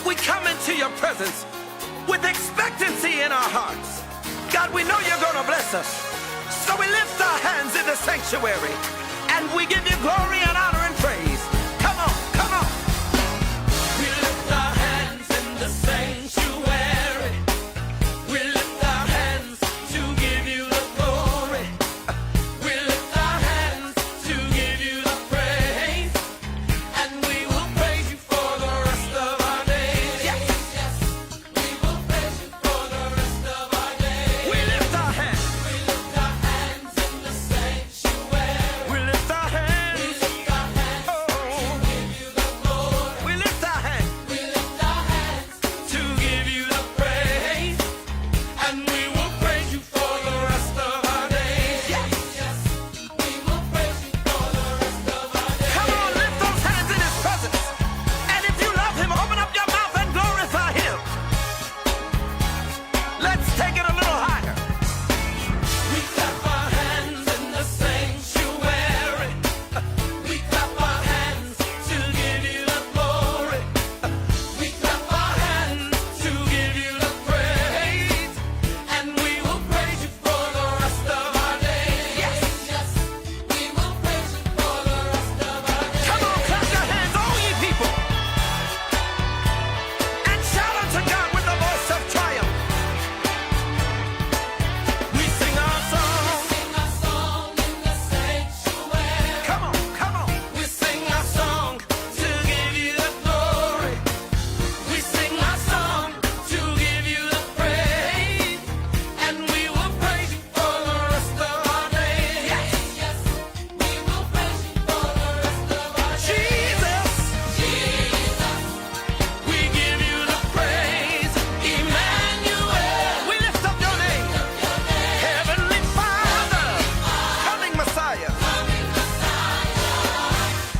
we come into your presence with expectancy in our hearts. God, we know you're going to bless us. So we lift our hands in the sanctuary and we give you glory and honor and praise. Come on, come on. We lift our hands in the sanctuary. We lift our hands to give you the glory. We lift our hands to give you the praise. And we will praise you for the rest of our days. Yes, yes. We will praise you for the rest of our days. We lift our hands. We lift our hands in the sanctuary. We lift our hands. We lift our hands to give you the glory. We lift our hands. We lift our hands to give you the praise. And we will praise you for the rest of our days. Yes, yes. We will praise you for the rest of our days. Come on, lift those hands in his presence. And if you love him, open up your mouth and glorify him. Let's take it a little higher. We clap our hands in the sanctuary. We clap our hands to give you the glory. We clap our hands to give you the praise. And we will praise you for the rest of our days. Yes, yes. We will praise you for the rest of our days. Come on, clap your hands, all ye people. And shout unto God with the voice of triumph. We sing our song. We sing our song in the sanctuary. Come on, come on. We sing our song to give you the glory. We sing our song to give you the praise. And we will praise you for the rest of our days. Yes, yes. We will praise you for the rest of our days. Jesus, Jesus, we give you the praise. Emmanuel, we lift up your name. Heavenly Father, coming Messiah.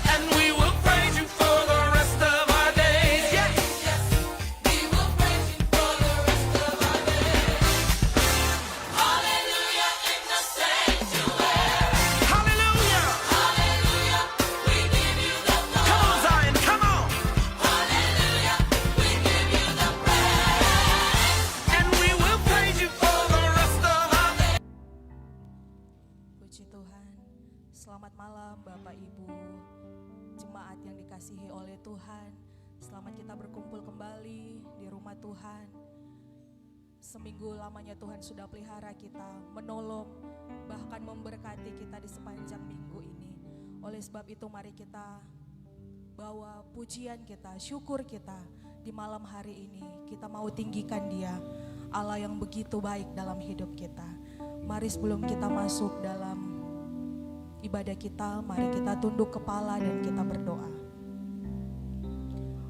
And we will praise you for the rest of our days. Yes, yes. We will praise you for the rest of our days. Hallelujah in the sanctuary. Hallelujah. Hallelujah. We give you the glory. Come on, Zion, come on. Hallelujah. We give you the praise. And we will praise you for the rest of our days. Puji Tuhan, selamat malam Bapak Ibu, jemaat yang dikasihi oleh Tuhan. Selamat kita berkumpul kembali di rumah Tuhan. Seminggu lamanya Tuhan sudah pelihara kita, menolong, bahkan memberkati kita di sepanjang minggu ini. Oleh sebab itu mari kita bawa pujian kita, syukur kita di malam hari ini. Kita mau tinggikan Dia, Allah yang begitu baik dalam hidup kita. Mari sebelum kita masuk dalam ibadah kita, mari kita tunduk kepala dan kita berdoa.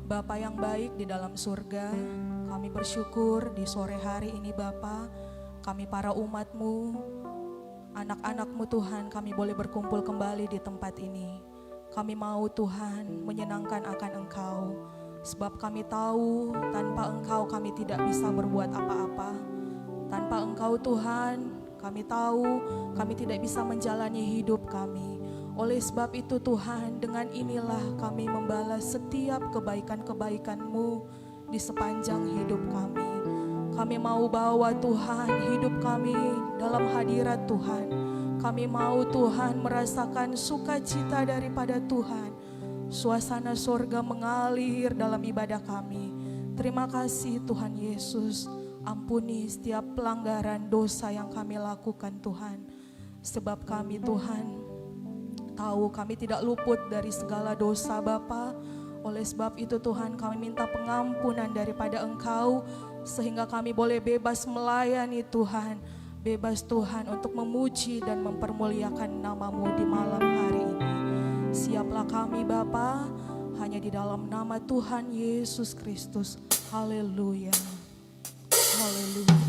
Bapa yang baik di dalam surga, kami bersyukur di sore hari ini Bapa, kami para umat-Mu, anak-anak-Mu Tuhan, kami boleh berkumpul kembali di tempat ini. Kami mau Tuhan menyenangkan akan Engkau, sebab kami tahu tanpa Engkau kami tidak bisa berbuat apa-apa. Tanpa Engkau Tuhan, kami tahu kami tidak bisa menjalani hidup kami. Oleh sebab itu Tuhan, dengan inilah kami membalas setiap kebaikan-kebaikan-Mu di sepanjang hidup kami. Kami mau bawa Tuhan hidup kami dalam hadirat Tuhan. Kami mau Tuhan merasakan sukacita daripada Tuhan. Suasana sorga mengalir dalam ibadah kami. Terima kasih Tuhan Yesus. Ampuni setiap pelanggaran dosa yang kami lakukan Tuhan. Sebab kami Tuhan tahu kami tidak luput dari segala dosa Bapa. Oleh sebab itu Tuhan kami minta pengampunan daripada Engkau. Sehingga kami boleh bebas melayani Tuhan. Bebas Tuhan untuk memuji dan mempermuliakan nama-Mu di malam hari ini. Siaplah kami Bapa, hanya di dalam nama Tuhan Yesus Kristus. Haleluya. Haleluya.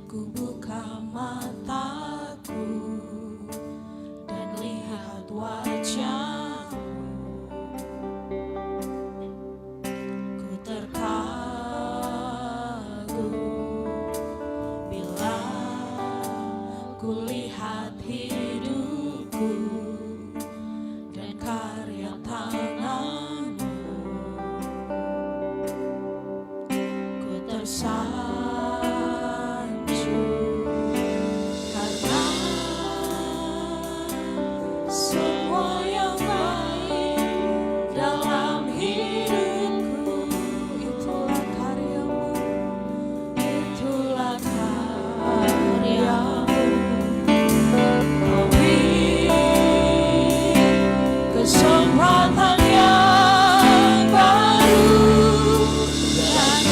Ku buka mataku dan lihat wajahmu. Ku terkagum bila ku lihat hidupku dan karya tanganmu. Ku tersanjung karena semua yang baik dalam hidupku. Itulah karyamu, itulah karyamu. Kau beri kesempatan yang baru dan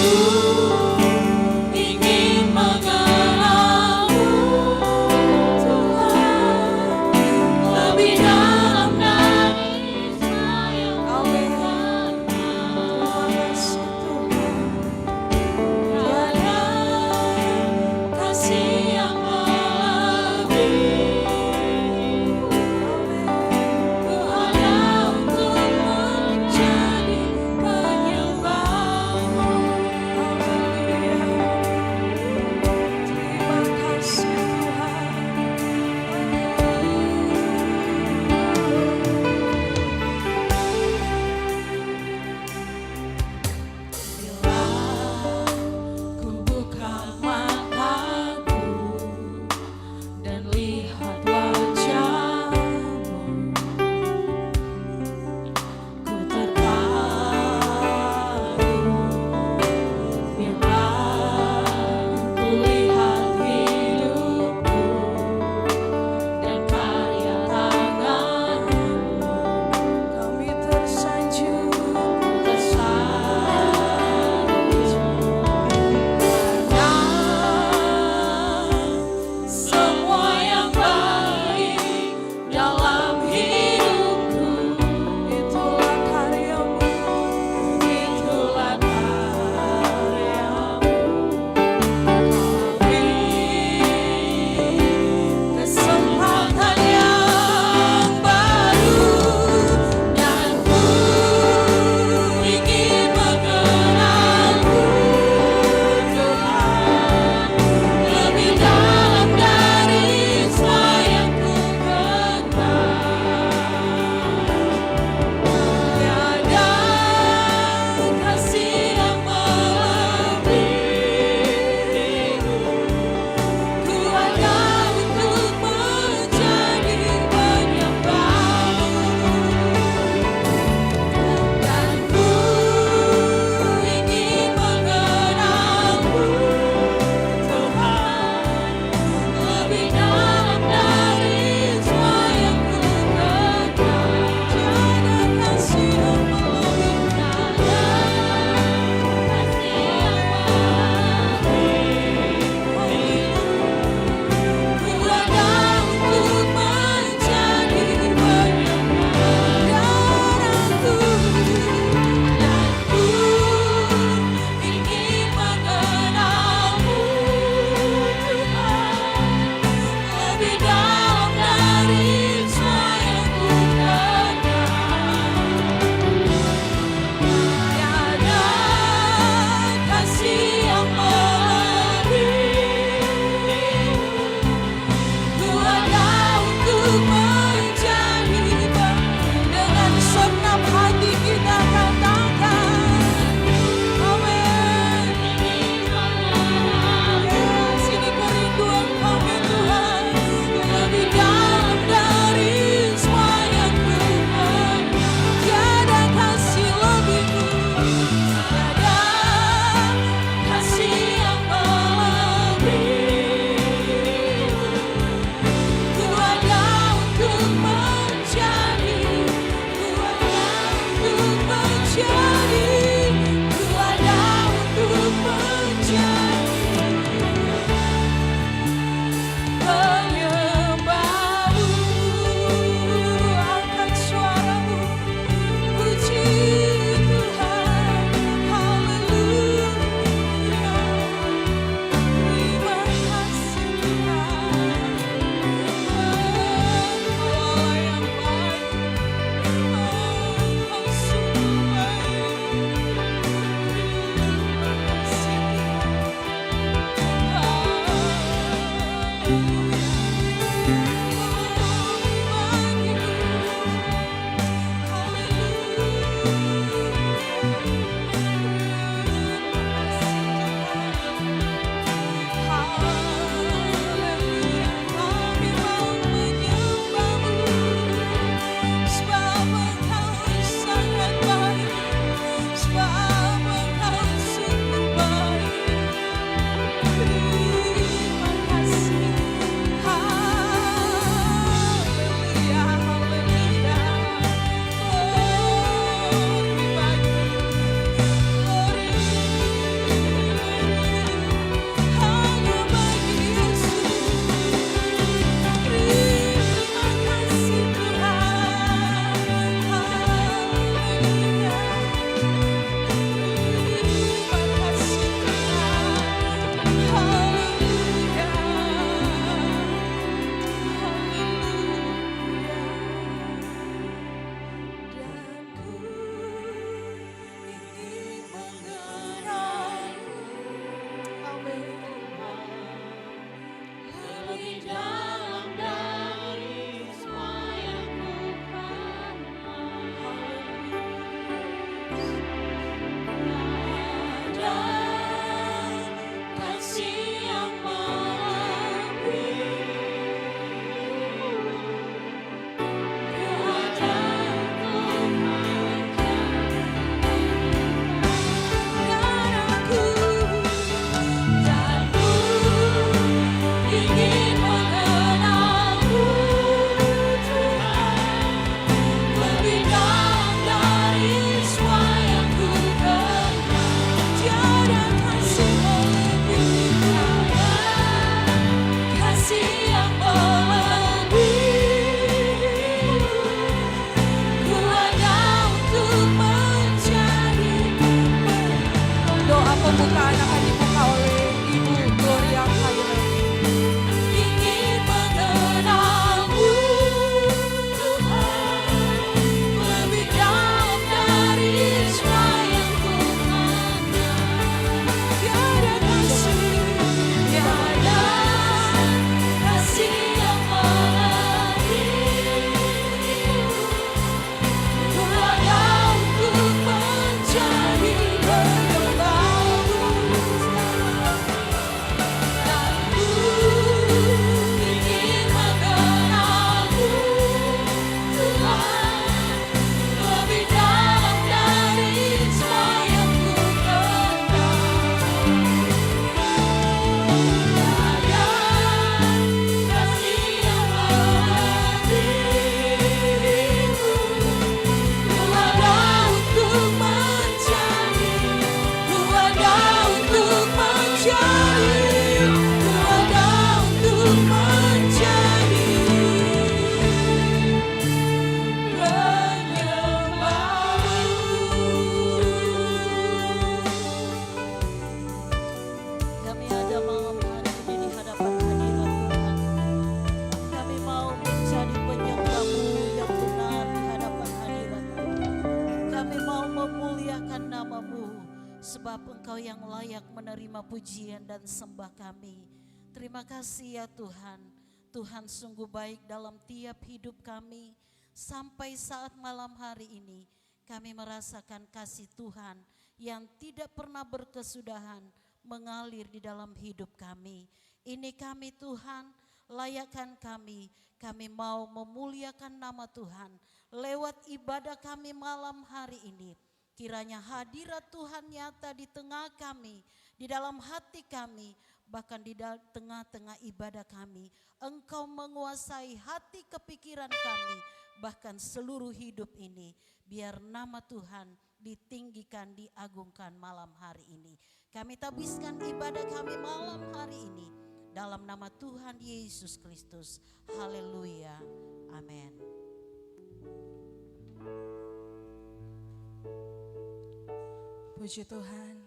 pembukaan akan dibuka oleh Ibu Gloria Khairul. Ingin mengenalmu Tuhan, lebih dalam dari semua yang ku kenal. Tiada kasih yang melebihimu. Ku ada untuk menjadi penyembahmu. Dan ku ingin mengenalmu Tuhan, lebih dalam dari semua yang ku kenal. Tiada kasih yang melebihimu. Ku ada untuk menjadi, ku ada untuk menjadi, ku ada untuk menjadi penyembahmu. Kami ada malam hari ini di hadapan hadirat Tuhan. Kami mau menjadi penyembah-Mu yang benar di hadapan hadirat Tuhan. Kami mau memuliakan nama-Mu, sebab Engkau yang layak menerima pujian dan sembah kami. Terima kasih ya Tuhan. Tuhan sungguh baik dalam tiap hidup kami. Sampai saat malam hari ini kami merasakan kasih Tuhan yang tidak pernah berkesudahan mengalir di dalam hidup kami. Ini kami Tuhan, layakkan kami. Kami mau memuliakan nama Tuhan lewat ibadah kami malam hari ini. Kiranya hadirat Tuhan nyata di tengah kami, di dalam hati kami, bahkan di tengah-tengah ibadah kami. Engkau menguasai hati kepikiran kami, bahkan seluruh hidup ini. Biar nama Tuhan ditinggikan, diagungkan malam hari ini. Kami tabiskan ibadah kami malam hari ini dalam nama Tuhan Yesus Kristus. Haleluya. Amin. Puji Tuhan.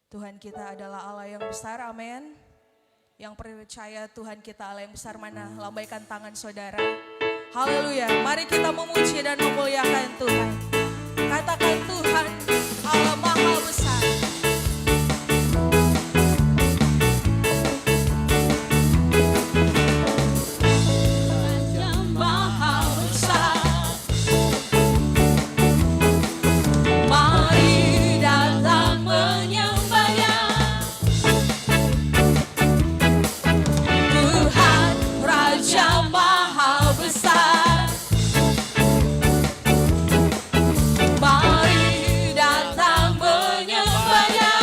Tuhan kita adalah Allah yang besar, amin. Yang percaya Tuhan kita Allah yang besar mana? Lambaikan tangan saudara. Haleluya. Mari kita memuji dan memuliakan Tuhan. Katakan Tuhan Allah Maha Besar. Yang Maha Besar, mari datang menyembah-Nya. Tuhan Raja Maha Besar, mari datang menyembah-Nya.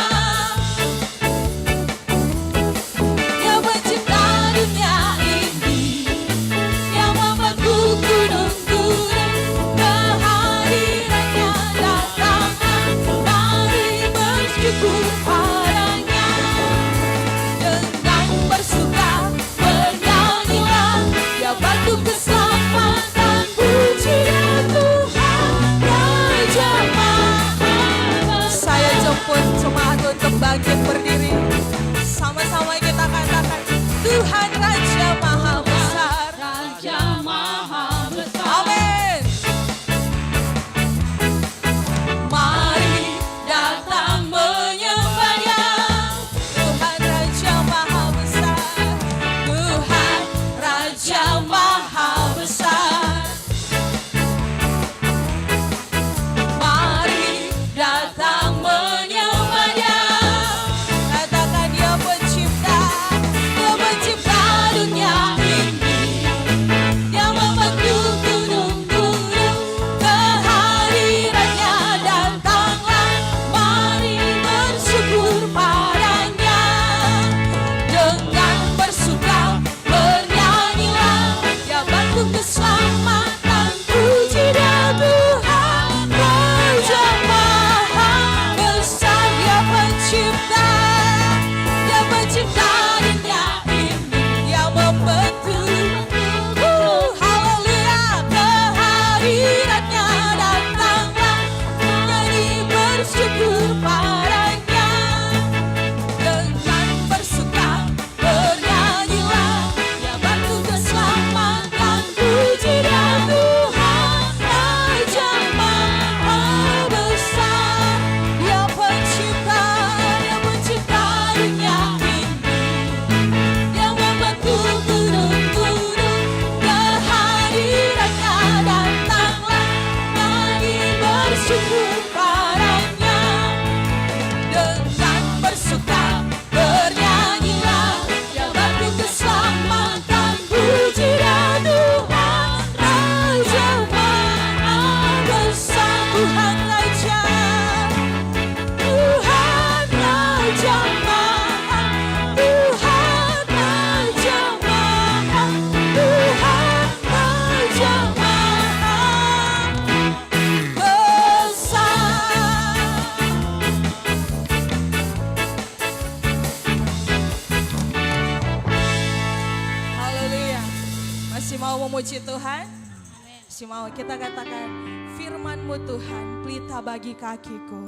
Yang mencipta dunia ini, yang membuat gunung-gunung, kehadirannya datanglah. Mari bersyukur padanya, dengan bersuka bernyanyilah. Ya batu keselamatan, pujian Tuhan Raja Maha Besar. Saya jemput jemaat untuk bangkit berdiri. Sama-sama kita katakan Tuhan Raja Maha Besar. Raja Maha Besar, Amin. mari datang menyembah-Nya. Tuhan Raja Maha Besar. Tuhan Raja Maha Besar, mari datang menyembah-Nya. memuji Tuhan? Si mau kita katakan, firman-Mu Tuhan, pelita bagi kakiku.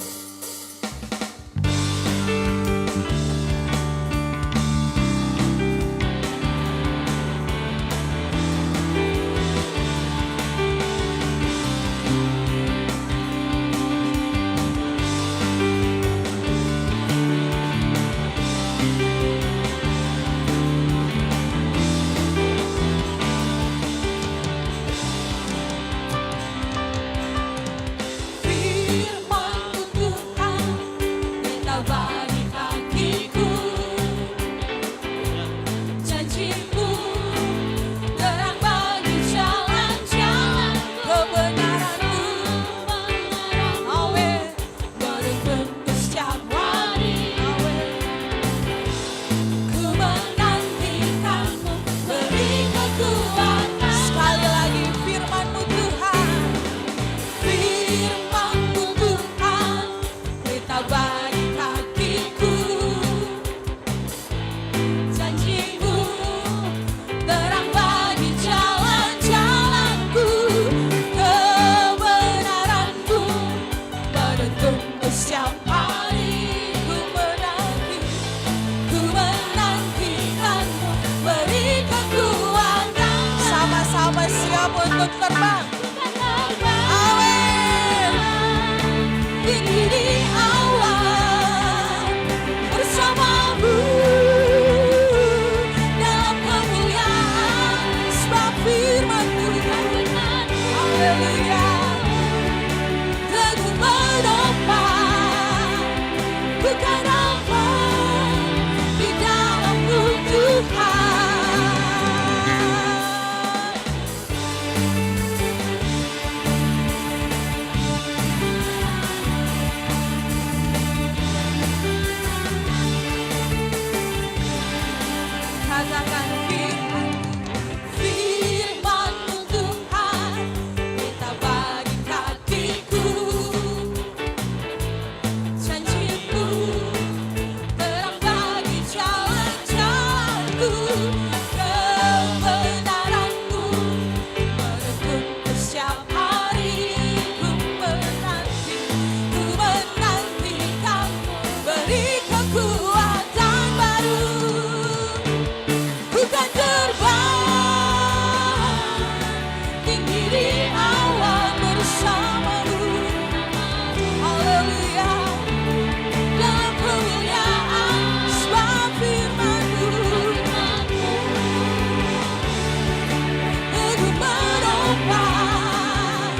Untuk terbang, amin. Tinggi di awan bersamamu dalam kemuliaan, sebab firman-Mu, haleluya, teguh menopang, bukan apa di dalam-Mu Tuhan. Katakan firman-Mu Tuhan, pelita bagi kakiku, janji-Mu terang bagi jalan-jalanku, kebenaran-Mu menuntunku setiap hari. Ku menantikan-Mu, beri kekuatan baru. Bukan terbang tinggi di awan bersama-Mu, haleluya, dalam kemuliaan, sebab firman-Mu teguh menopang,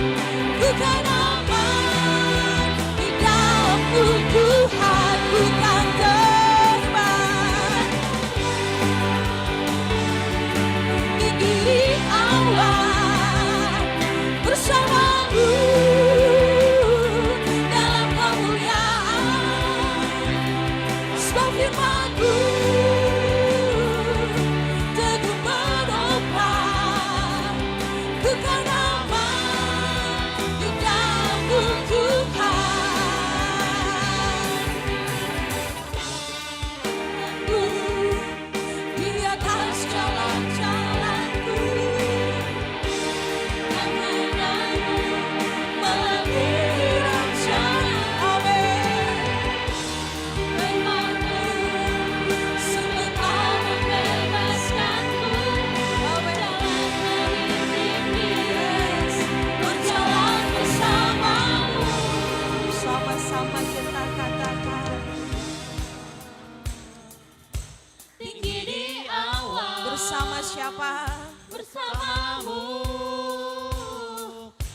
bukan aman di dalam-Mu Tuhan. Bukan terbang tinggi di awan bersama-Mu dalam kemuliaan, sebab firman-Mu teguh menopang, bukan aman di dalam-Mu Tuhan. Di atas jalan-jalanku, yang menang-Mu mengiring jalan, amin. Firman-Mu sungguh kau membebaskanku, amin. Berjalan bersama-Mu, sama-sama kita katakan, tinggi di awan bersama siapa? bersama-Mu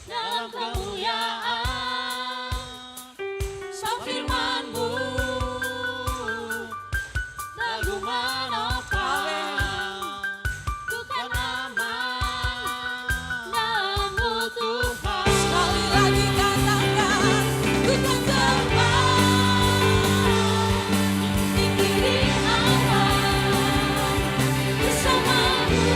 dalam kemuliaan, sebab firman-Mu teguh menopang, bukan aman dalam-Mu Tuhan. Sekali lagi katakan, bukan terbang tinggi di awan bersama-Mu,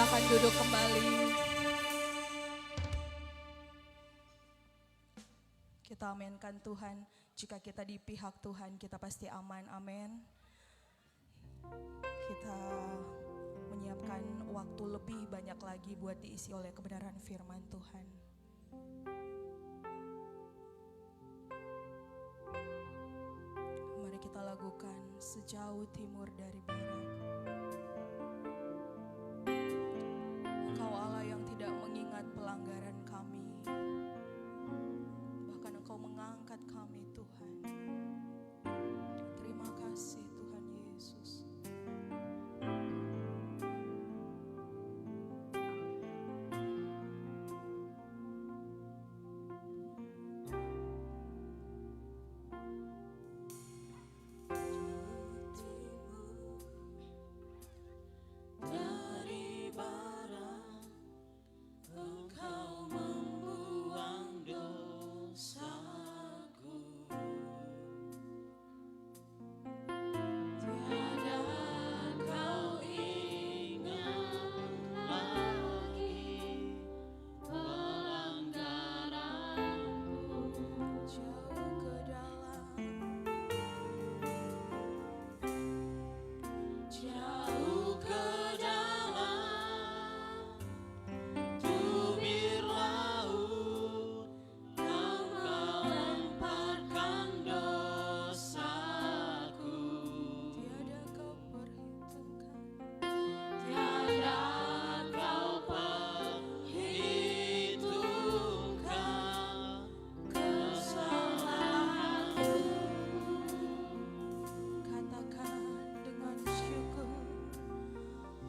Silakan duduk kembali. Kita aminkan Tuhan. Jika kita di pihak Tuhan, kita pasti aman. Amin. Kita menyiapkan waktu lebih banyak lagi buat diisi oleh kebenaran firman Tuhan. Mari kita lakukan sejauh timur dari barat. Engkau Allah yang tidak mengingat pelanggaran kami, bahkan Engkau mengangkat kami Tuhan. Terima kasih Tuhan Yesus. Dari barat Engkau membuang dosaku, tiada kau ingat lagi pelanggaranku. Jauh ke dalam, Jauh ke dalam tubir laut Kau melemparkan dosaku. tiada kau perhitungkan. Tiada kau perhitungkan kesalahanku. Katakan dengan syukur,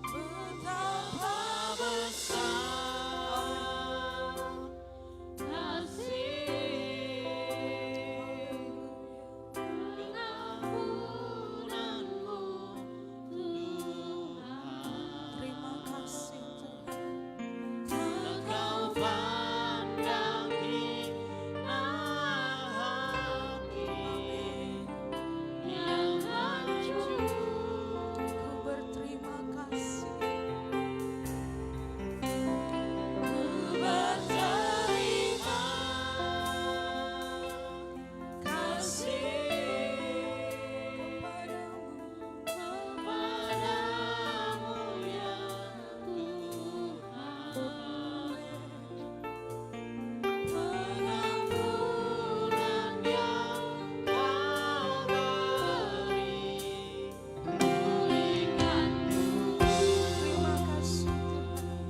Betapa besar kasih pengampunanmu, Tuhan. terima kasih Tuhan. Engkau pandang hina hati yang hancur. Ku berterima kasih. Berterima kasih kepadamu ya Tuhan. Pengampunan yang Kau beri, pulihkanku. Terima kasih Tuhan.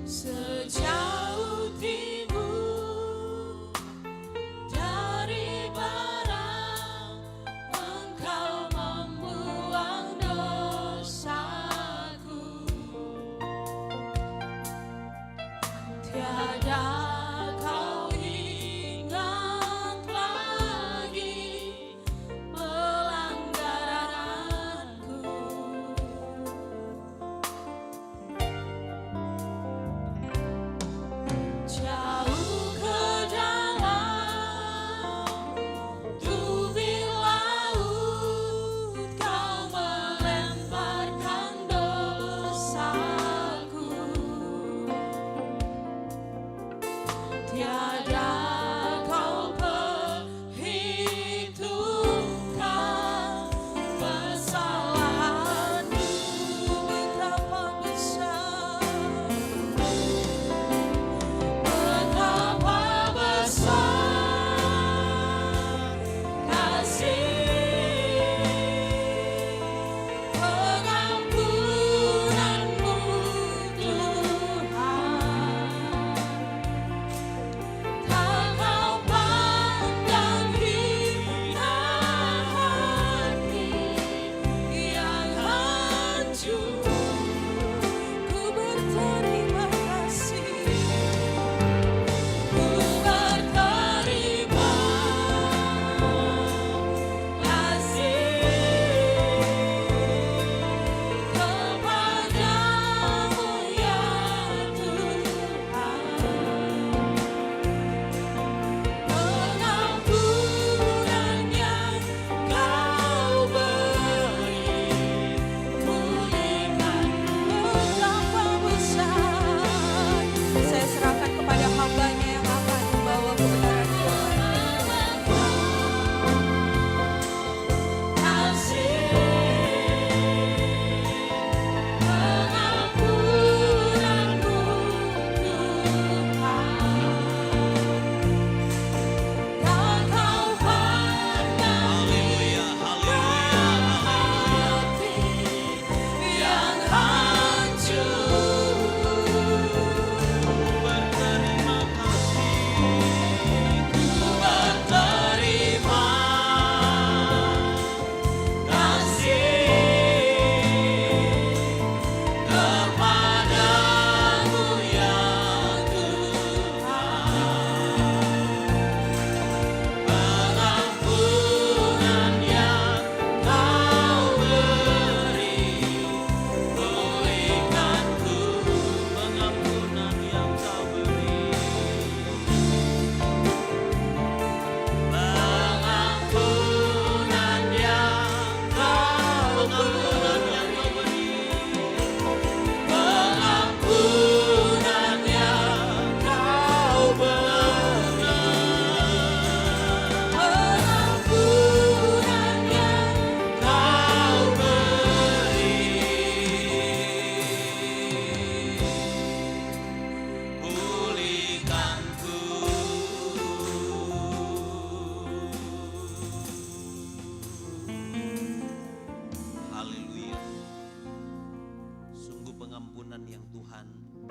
Sejauh timur dari barat Engkau membuang dosaku, tiada kau ingat lagi pelanggaranku. Jauh ke dalam tubir laut Kau melemparkan dosaku.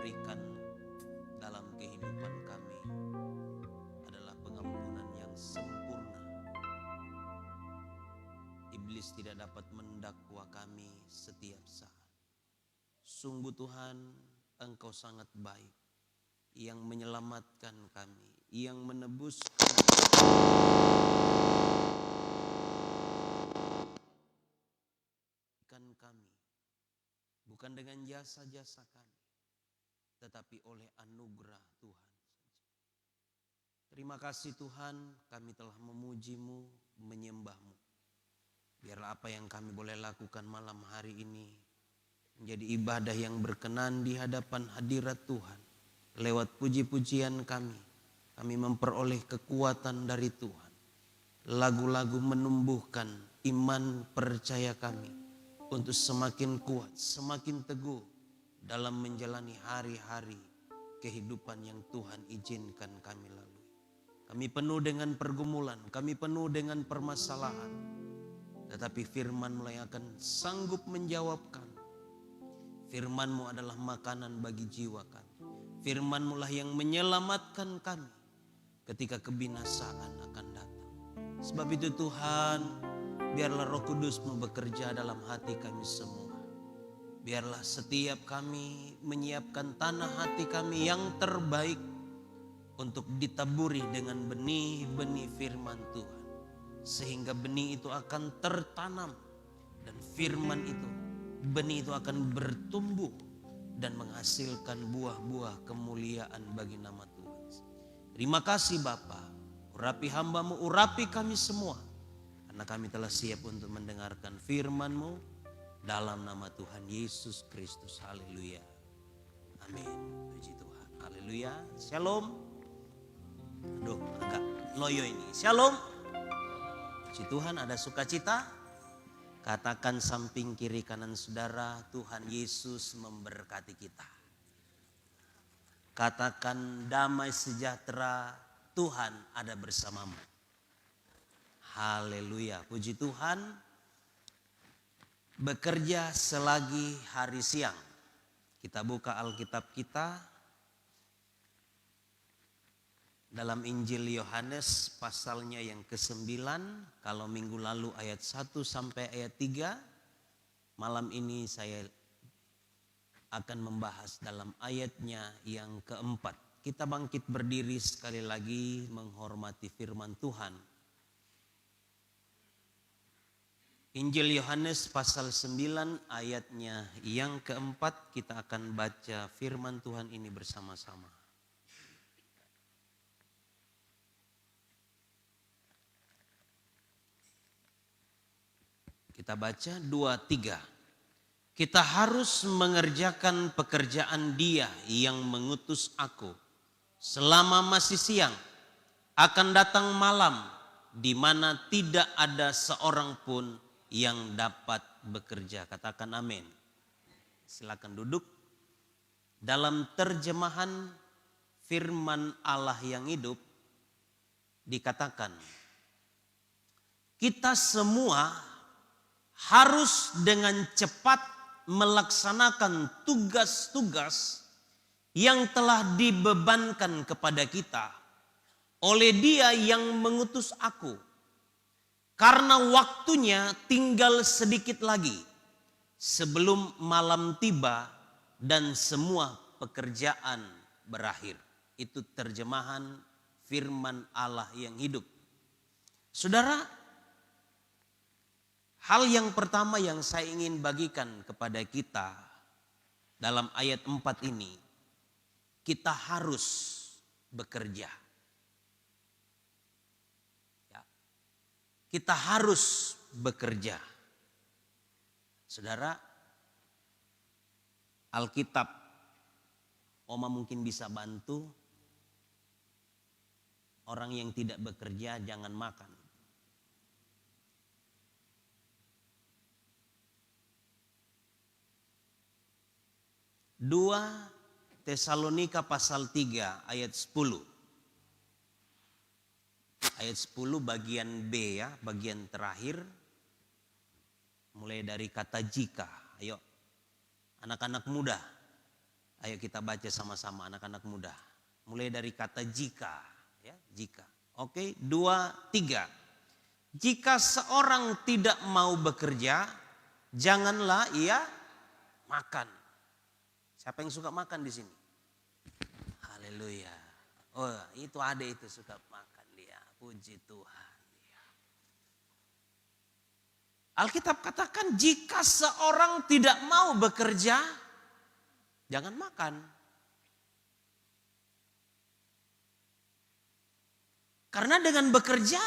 berikan dalam kehidupan kami adalah pengampunan yang sempurna. Iblis tidak dapat mendakwa kami setiap saat. Sungguh Tuhan, Engkau sangat baik, yang menyelamatkan kami, yang menebus kami, bukan dengan jasa-jasa kami, tetapi oleh anugerah Tuhan saja. Terima kasih Tuhan, kami telah memuji-Mu, menyembah-Mu. Biarlah apa yang kami boleh lakukan malam hari ini menjadi ibadah yang berkenan di hadapan hadirat Tuhan. Lewat puji-pujian kami memperoleh kekuatan dari Tuhan. Lagu-lagu menumbuhkan iman percaya kami untuk semakin kuat, semakin teguh dalam menjalani hari-hari kehidupan yang Tuhan izinkan kami lalui. Kami penuh dengan pergumulan, kami penuh dengan permasalahan, tetapi firman-Mu yang akan sanggup menjawabkan. Firman-Mu adalah makanan bagi jiwa kami. Firman-Mu lah yang menyelamatkan kami ketika kebinasaan akan datang. Sebab itu Tuhan, biarlah Roh Kudus-Mu bekerja dalam hati kami semua. Biarlah setiap kami menyiapkan tanah hati kami yang terbaik untuk ditaburi dengan benih-benih firman Tuhan. Sehingga benih itu akan tertanam dan firman itu, benih itu akan bertumbuh dan menghasilkan buah-buah kemuliaan bagi nama Tuhan. Terima kasih Bapa, urapi hamba-Mu, urapi kami semua. Karena kami telah siap untuk mendengarkan firman-Mu dalam nama Tuhan Yesus Kristus. Haleluya. Amin. Puji Tuhan. Haleluya. Shalom. Aduh, agak loyo ini. Shalom. Puji Tuhan, ada sukacita. Katakan samping kiri kanan saudara, Tuhan Yesus memberkati kita. Katakan damai sejahtera, Tuhan ada bersamamu. Haleluya, puji Tuhan. Bekerja selagi hari siang. Kita buka Alkitab kita dalam Injil Yohanes pasalnya yang ke-9. Kalau minggu lalu ayat 1 sampai ayat 3. Malam ini saya akan membahas dalam ayatnya yang keempat. Kita bangkit berdiri sekali lagi menghormati firman Tuhan. Injil Yohanes pasal 9 ayatnya yang keempat, kita akan baca firman Tuhan ini bersama-sama. Kita baca 2-3. Kita harus mengerjakan pekerjaan Dia yang mengutus aku. Selama masih siang, akan datang malam di mana tidak ada seorang pun yang dapat bekerja. Katakan amin. Silakan duduk. Dalam terjemahan firman Allah yang hidup dikatakan, kita semua harus dengan cepat melaksanakan tugas-tugas yang telah dibebankan kepada kita oleh Dia yang mengutus aku. Karena waktunya tinggal sedikit lagi sebelum malam tiba dan semua pekerjaan berakhir. Itu terjemahan firman Allah yang hidup. Saudara, hal yang pertama yang saya ingin bagikan kepada kita dalam ayat 4 ini, kita harus bekerja. Ya. Kita harus bekerja. Saudara, Alkitab, Oma mungkin bisa bantu. Orang yang tidak bekerja jangan makan. Dua Tesalonika pasal 3 ayat 10. Ayat 10 bagian B ya, bagian terakhir. Mulai dari kata jika. Ayo, anak-anak muda. Ayo kita baca sama-sama anak-anak muda. Mulai dari kata jika. Ya, jika. Oke, 2, 3. Jika seorang tidak mau bekerja, janganlah ia makan. Siapa yang suka makan di sini? Haleluya. Oh, itu ada itu suka makan dia. Puji Tuhan. Alkitab katakan jika seorang tidak mau bekerja, jangan makan. Karena dengan bekerja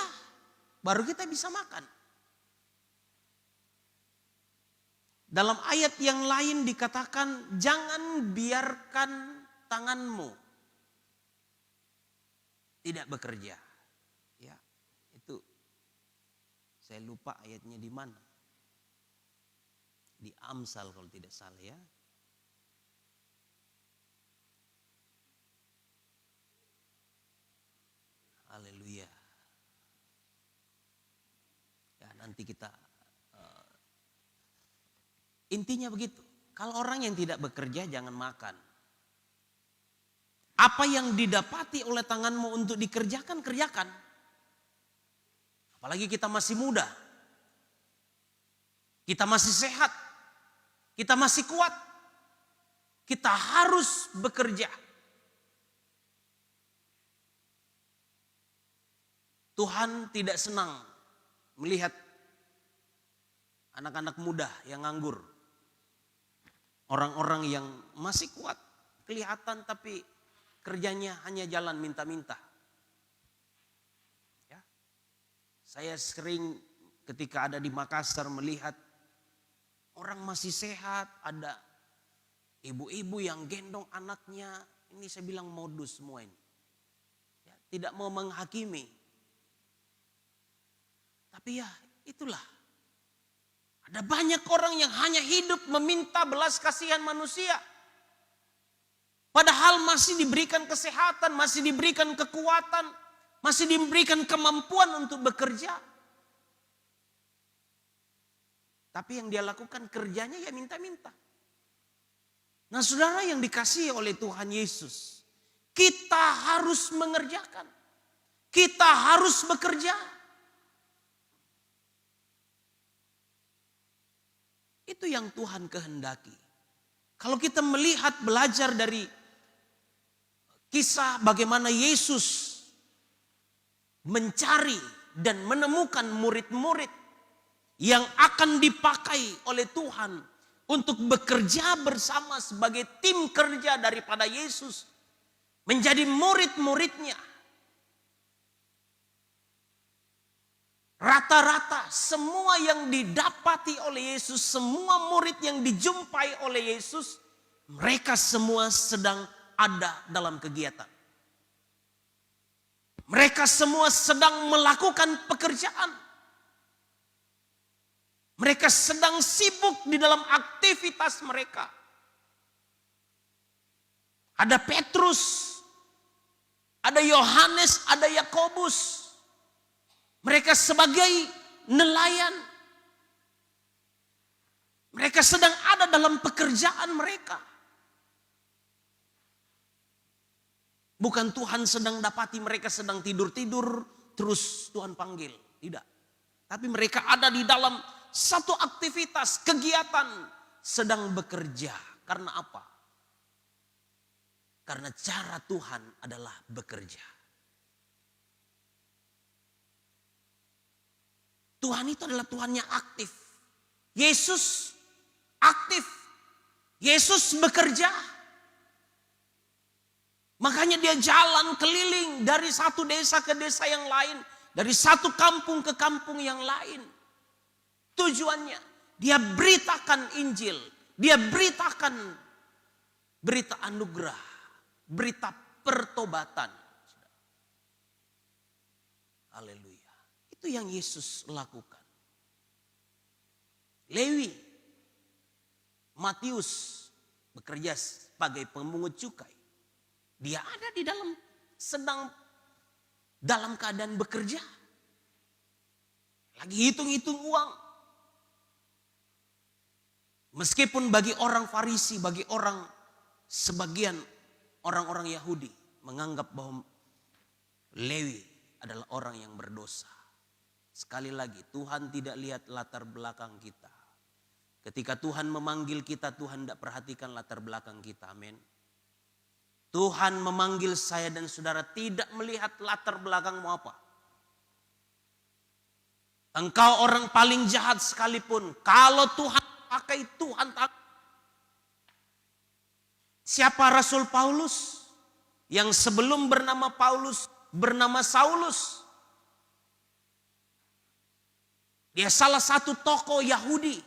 baru kita bisa makan. Dalam ayat yang lain dikatakan jangan biarkan tanganmu tidak bekerja. Ya, itu saya lupa ayatnya di mana. Di Amsal kalau tidak salah ya. Haleluya. Ya, nanti kita intinya begitu. Kalau orang yang tidak bekerja jangan makan. Apa yang didapati oleh tanganmu untuk dikerjakan, kerjakan. Apalagi kita masih muda. Kita masih sehat. Kita masih kuat. Kita harus bekerja. Tuhan tidak senang melihat anak-anak muda yang nganggur. Orang-orang yang masih kuat, kelihatan tapi kerjanya hanya jalan minta-minta. Ya. Saya sering ketika ada di Makassar melihat orang masih sehat, ada ibu-ibu yang gendong anaknya. Ini saya bilang modus semua ini. Ya, tidak mau menghakimi. Tapi ya itulah. Ada banyak orang yang hanya hidup meminta belas kasihan manusia. Padahal masih diberikan kesehatan, masih diberikan kekuatan, masih diberikan kemampuan untuk bekerja. Tapi yang dia lakukan kerjanya ya minta-minta. Nah saudara yang dikasihi oleh Tuhan Yesus, kita harus mengerjakan. Kita harus bekerja. Itu yang Tuhan kehendaki. Kalau kita melihat belajar dari kisah bagaimana Yesus mencari dan menemukan murid-murid yang akan dipakai oleh Tuhan untuk bekerja bersama sebagai tim kerja daripada Yesus. Menjadi murid-muridnya. Rata-rata semua yang didapati oleh Yesus, semua murid yang dijumpai oleh Yesus, mereka semua sedang ada dalam kegiatan. Mereka semua sedang melakukan pekerjaan. Mereka sedang sibuk di dalam aktivitas mereka. Ada Petrus, ada Yohanes, ada Yakobus. Mereka sebagai nelayan. Mereka sedang ada dalam pekerjaan mereka. Bukan Tuhan sedang dapati mereka sedang tidur-tidur terus Tuhan panggil. Tidak. Tapi mereka ada di dalam satu aktivitas, kegiatan sedang bekerja. Karena apa? Karena cara Tuhan adalah bekerja. Tuhan itu adalah Tuhan yang aktif. Yesus aktif. Yesus bekerja. Makanya dia jalan keliling dari satu desa ke desa yang lain. Dari satu kampung ke kampung yang lain. Tujuannya dia beritakan Injil. Dia beritakan berita anugerah. Berita pertobatan. Haleluya. Itu yang Yesus lakukan. Lewi, Matius bekerja sebagai pemungut cukai. Dia ada di sedang dalam keadaan bekerja. Lagi hitung-hitung uang. Meskipun bagi orang Farisi, bagi orang sebagian orang-orang Yahudi menganggap bahwa Lewi adalah orang yang berdosa. Sekali lagi, Tuhan tidak lihat latar belakang kita. Ketika Tuhan memanggil kita, Tuhan tidak perhatikan latar belakang kita. Amin. Tuhan memanggil saya dan saudara tidak melihat latar belakangmu apa. Engkau orang paling jahat sekalipun, kalau Tuhan pakai, Tuhan tak. Siapa Rasul Paulus? Yang sebelum bernama Paulus, bernama Saulus. Dia salah satu tokoh Yahudi.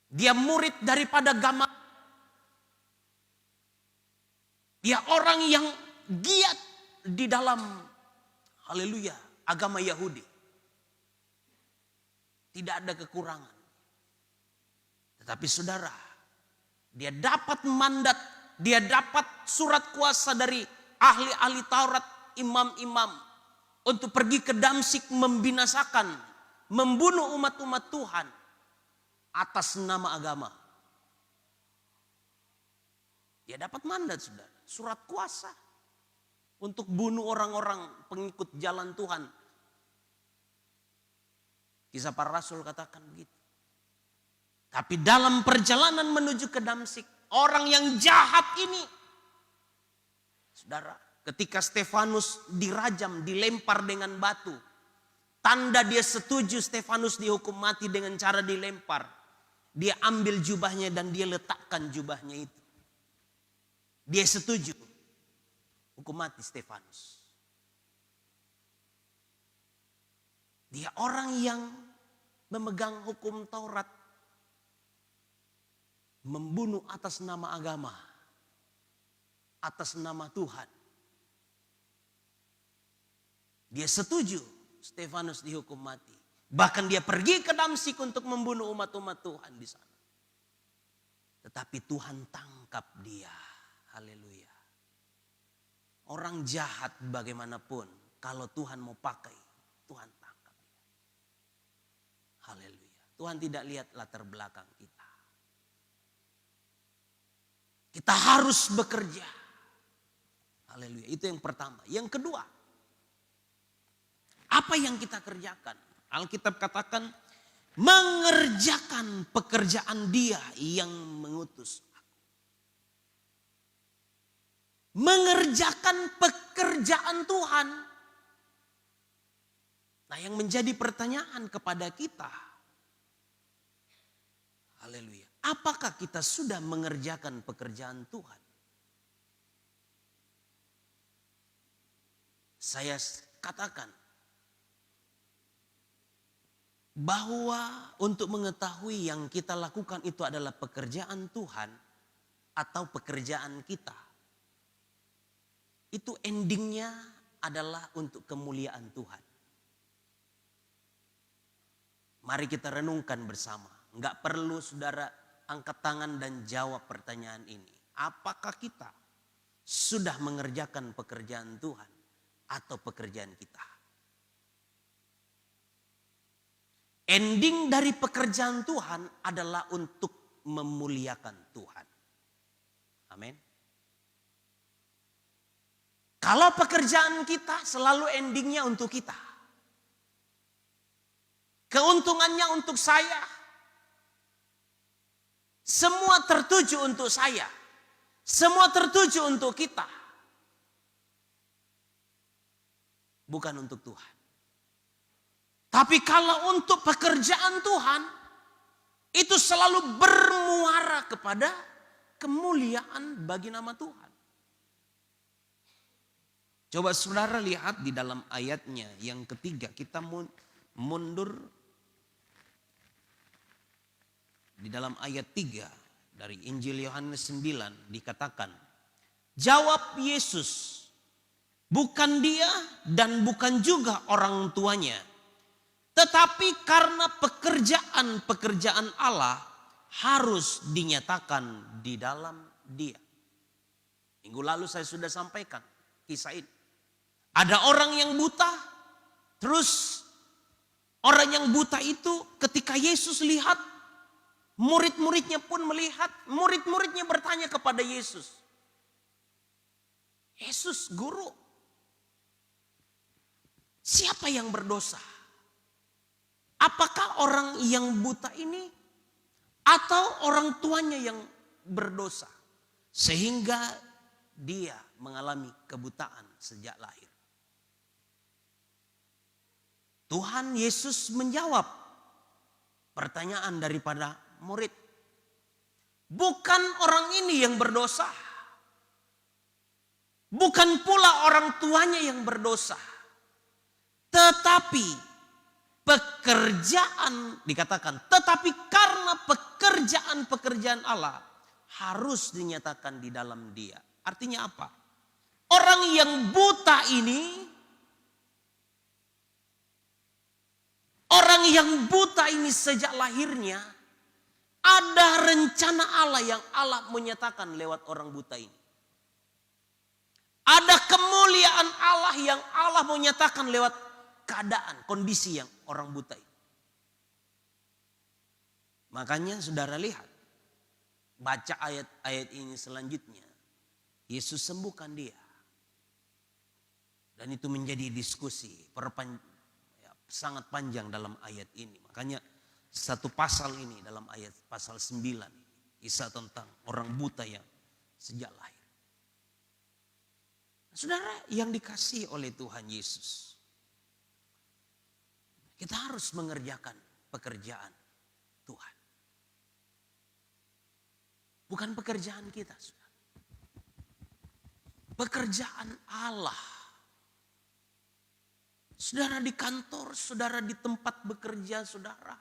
Dia murid daripada Gamaliel. Dia orang yang giat di dalam, haleluya, agama Yahudi. Tidak ada kekurangan. Tetapi saudara, dia dapat mandat, dia dapat surat kuasa dari ahli-ahli Taurat, imam-imam, untuk pergi ke Damsyik membinasakan, membunuh umat-umat Tuhan atas nama agama. Dia dapat mandat, saudara, surat kuasa untuk bunuh orang-orang pengikut jalan Tuhan. Kisah para Rasul katakan begitu. Tapi dalam perjalanan menuju ke Damsyik, orang yang jahat ini, saudara, ketika Stefanus dirajam, dilempar dengan batu, tanda dia setuju Stefanus dihukum mati dengan cara dilempar. Dia ambil jubahnya dan dia letakkan jubahnya itu. Dia setuju hukum mati Stefanus. Dia orang yang memegang hukum Taurat, membunuh atas nama agama, atas nama Tuhan. Dia setuju Stefanus dihukum mati. Bahkan dia pergi ke Damsyik untuk membunuh umat-umat Tuhan di sana. Tetapi Tuhan tangkap dia. Haleluya. Orang jahat bagaimanapun, kalau Tuhan mau pakai, Tuhan tangkap dia. Haleluya. Tuhan tidak lihat latar belakang kita. Kita harus bekerja. Haleluya. Itu yang pertama. Yang kedua, apa yang kita kerjakan? Alkitab katakan, mengerjakan pekerjaan Dia yang mengutus. Mengerjakan pekerjaan Tuhan. Nah, yang menjadi pertanyaan kepada kita, haleluya, apakah kita sudah mengerjakan pekerjaan Tuhan? Saya katakan bahwa untuk mengetahui yang kita lakukan itu adalah pekerjaan Tuhan atau pekerjaan kita, itu endingnya adalah untuk kemuliaan Tuhan. Mari kita renungkan bersama. Enggak perlu saudara angkat tangan dan jawab pertanyaan ini. Apakah kita sudah mengerjakan pekerjaan Tuhan atau pekerjaan kita? Ending dari pekerjaan Tuhan adalah untuk memuliakan Tuhan. Amin. Kalau pekerjaan kita selalu endingnya untuk kita. Keuntungannya untuk saya. Semua tertuju untuk saya. Semua tertuju untuk kita. Bukan untuk Tuhan. Tapi kalau untuk pekerjaan Tuhan, itu selalu bermuara kepada kemuliaan bagi nama Tuhan. Coba saudara lihat di dalam ayatnya yang ketiga, kita mundur di dalam ayat 3 dari Injil Yohanes 9 dikatakan, jawab Yesus, bukan dia dan bukan juga orang tuanya, tetapi karena pekerjaan Allah harus dinyatakan di dalam dia. Minggu lalu saya sudah sampaikan kisah ini. Ada orang yang buta, terus orang yang buta itu ketika Yesus lihat, Murid-muridnya pun melihat, murid-muridnya bertanya kepada Yesus. Yesus, guru, siapa yang berdosa? Apakah orang yang buta ini atau orang tuanya yang berdosa? Sehingga dia mengalami kebutaan sejak lahir. Tuhan Yesus menjawab pertanyaan daripada murid. Bukan orang ini yang berdosa. Bukan pula orang tuanya yang berdosa. Tetapi pekerjaan, dikatakan, tetapi karena pekerjaan Allah harus dinyatakan di dalam dia. Artinya apa? Orang yang buta ini, sejak lahirnya ada rencana Allah yang Allah menyatakan lewat orang buta ini. Ada kemuliaan Allah yang Allah menyatakan lewat keadaan, kondisi yang orang buta ini. Makanya saudara lihat, baca ayat-ayat ini selanjutnya. Yesus sembuhkan dia. Dan itu menjadi diskusi sangat panjang dalam ayat ini. Makanya satu pasal ini dalam ayat pasal 9. Kisah tentang orang buta yang sejak lahir. Saudara yang dikasihi oleh Tuhan Yesus. Kita harus mengerjakan pekerjaan Tuhan. Bukan pekerjaan kita, saudara. Pekerjaan Allah. Saudara di kantor, saudara di tempat bekerja, saudara.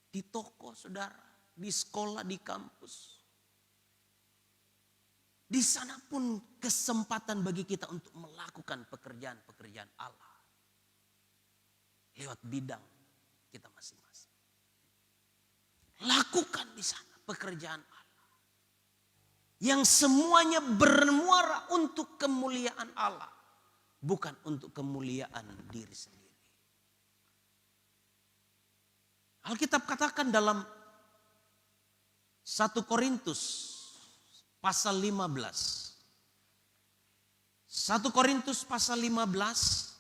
Di toko, saudara. Di sekolah, di kampus. Di sana pun kesempatan bagi kita untuk melakukan pekerjaan-pekerjaan Allah. Lewat bidang kita masing-masing. Lakukan di sana pekerjaan Allah. Yang semuanya bermuara untuk kemuliaan Allah. Bukan untuk kemuliaan diri sendiri. Alkitab katakan dalam 1 Korintus pasal 15. 1 Korintus pasal 15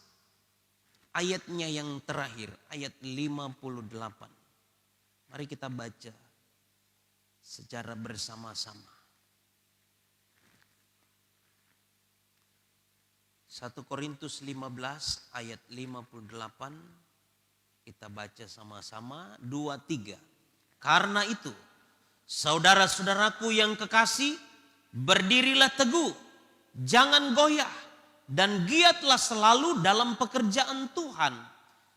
ayatnya yang terakhir, ayat 58. Mari kita baca secara bersama-sama. 1 Korintus 15 ayat 58. Kita baca sama-sama 2, 3. Karena itu, saudara-saudaraku yang kekasih, berdirilah teguh, jangan goyah, dan giatlah selalu dalam pekerjaan Tuhan.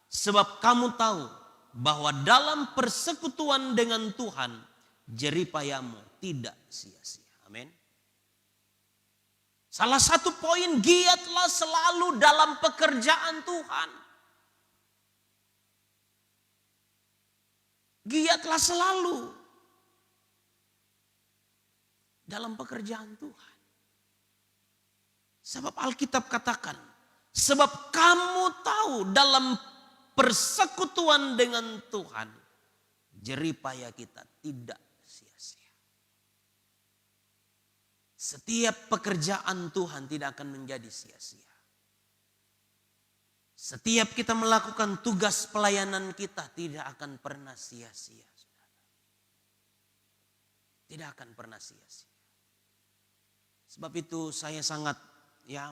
Sebab kamu tahu bahwa dalam persekutuan dengan Tuhan, jeripayamu tidak sia-sia. Amin. Salah satu poin, giatlah selalu dalam pekerjaan Tuhan. Giatlah selalu dalam pekerjaan Tuhan. Sebab Alkitab katakan, sebab kamu tahu dalam persekutuan dengan Tuhan, jeripaya kita tidak sia-sia. Setiap pekerjaan Tuhan tidak akan menjadi sia-sia. Setiap kita melakukan tugas pelayanan kita tidak akan pernah sia-sia. Tidak akan pernah sia-sia. Sebab itu saya sangat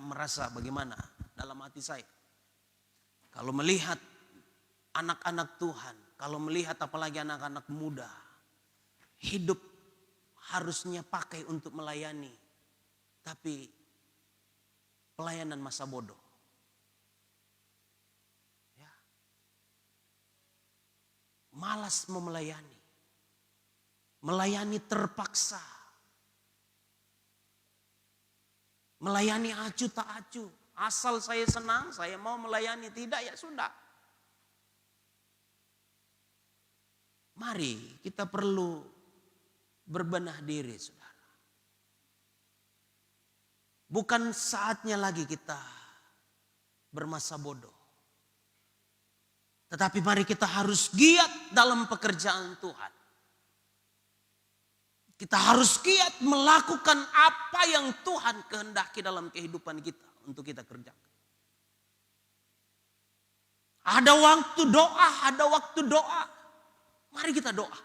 merasa bagaimana dalam hati saya. Kalau melihat anak-anak Tuhan, kalau melihat apalagi anak-anak muda, hidup harusnya pakai untuk melayani. Tapi pelayanan masa bodoh. Ya. Malas melayani. Melayani terpaksa. Melayani acu tak acu. Asal saya senang, saya mau melayani. Tidak, ya sudah. Mari kita perlu berbenah diri, saudara. Bukan saatnya lagi kita bermasa bodoh. Tetapi mari kita harus giat dalam pekerjaan Tuhan. Kita harus giat melakukan apa yang Tuhan kehendaki dalam kehidupan kita untuk kita kerjakan. Ada waktu doa, ada waktu doa. Mari kita doa.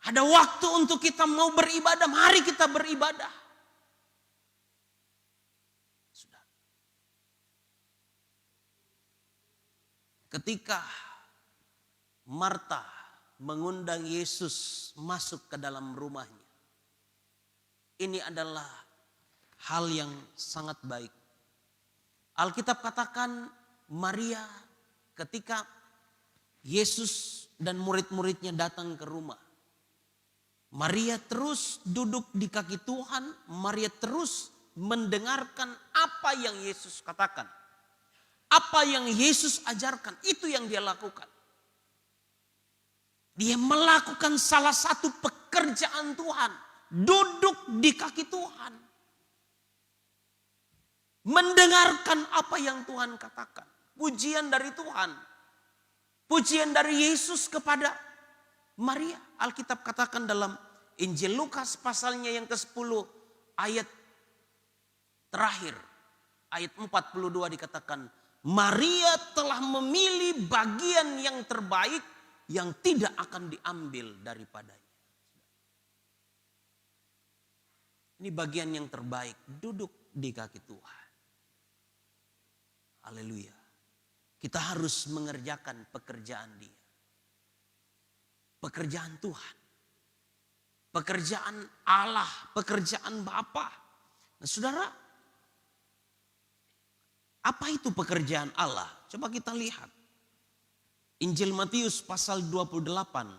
Ada waktu untuk kita mau beribadah, mari kita beribadah. Sudah. Ketika Marta mengundang Yesus masuk ke dalam rumahnya, ini adalah hal yang sangat baik. Alkitab katakan Maria ketika Yesus dan murid-muridnya datang ke rumah, Maria terus duduk di kaki Tuhan. Maria terus mendengarkan apa yang Yesus katakan. Apa yang Yesus ajarkan, itu yang dia lakukan. Dia melakukan salah satu pekerjaan Tuhan. Duduk di kaki Tuhan. Mendengarkan apa yang Tuhan katakan. Pujian dari Tuhan. Pujian dari Yesus kepada Maria. Alkitab katakan dalam Injil Lukas pasalnya yang ke-10 ayat terakhir. Ayat 42 dikatakan, Maria telah memilih bagian yang terbaik yang tidak akan diambil daripadanya. Ini bagian yang terbaik, duduk di kaki Tuhan. Haleluya. Kita harus mengerjakan pekerjaan Dia. Pekerjaan Tuhan. Pekerjaan Allah, pekerjaan Bapa. Nah, saudara, apa itu pekerjaan Allah? Coba kita lihat. Injil Matius pasal 28.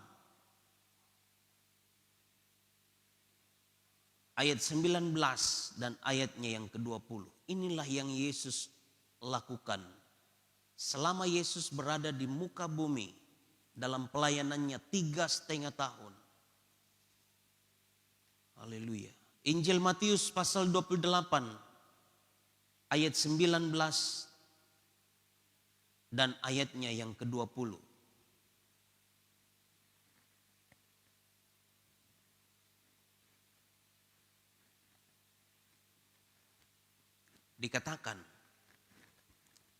Ayat 19 dan ayatnya yang ke-20. Inilah yang Yesus lakukan selama Yesus berada di muka bumi dalam pelayanannya 3,5 tahun. Haleluya. Injil Matius pasal 28 ayat 19 dan ayatnya yang ke-20. Dikatakan,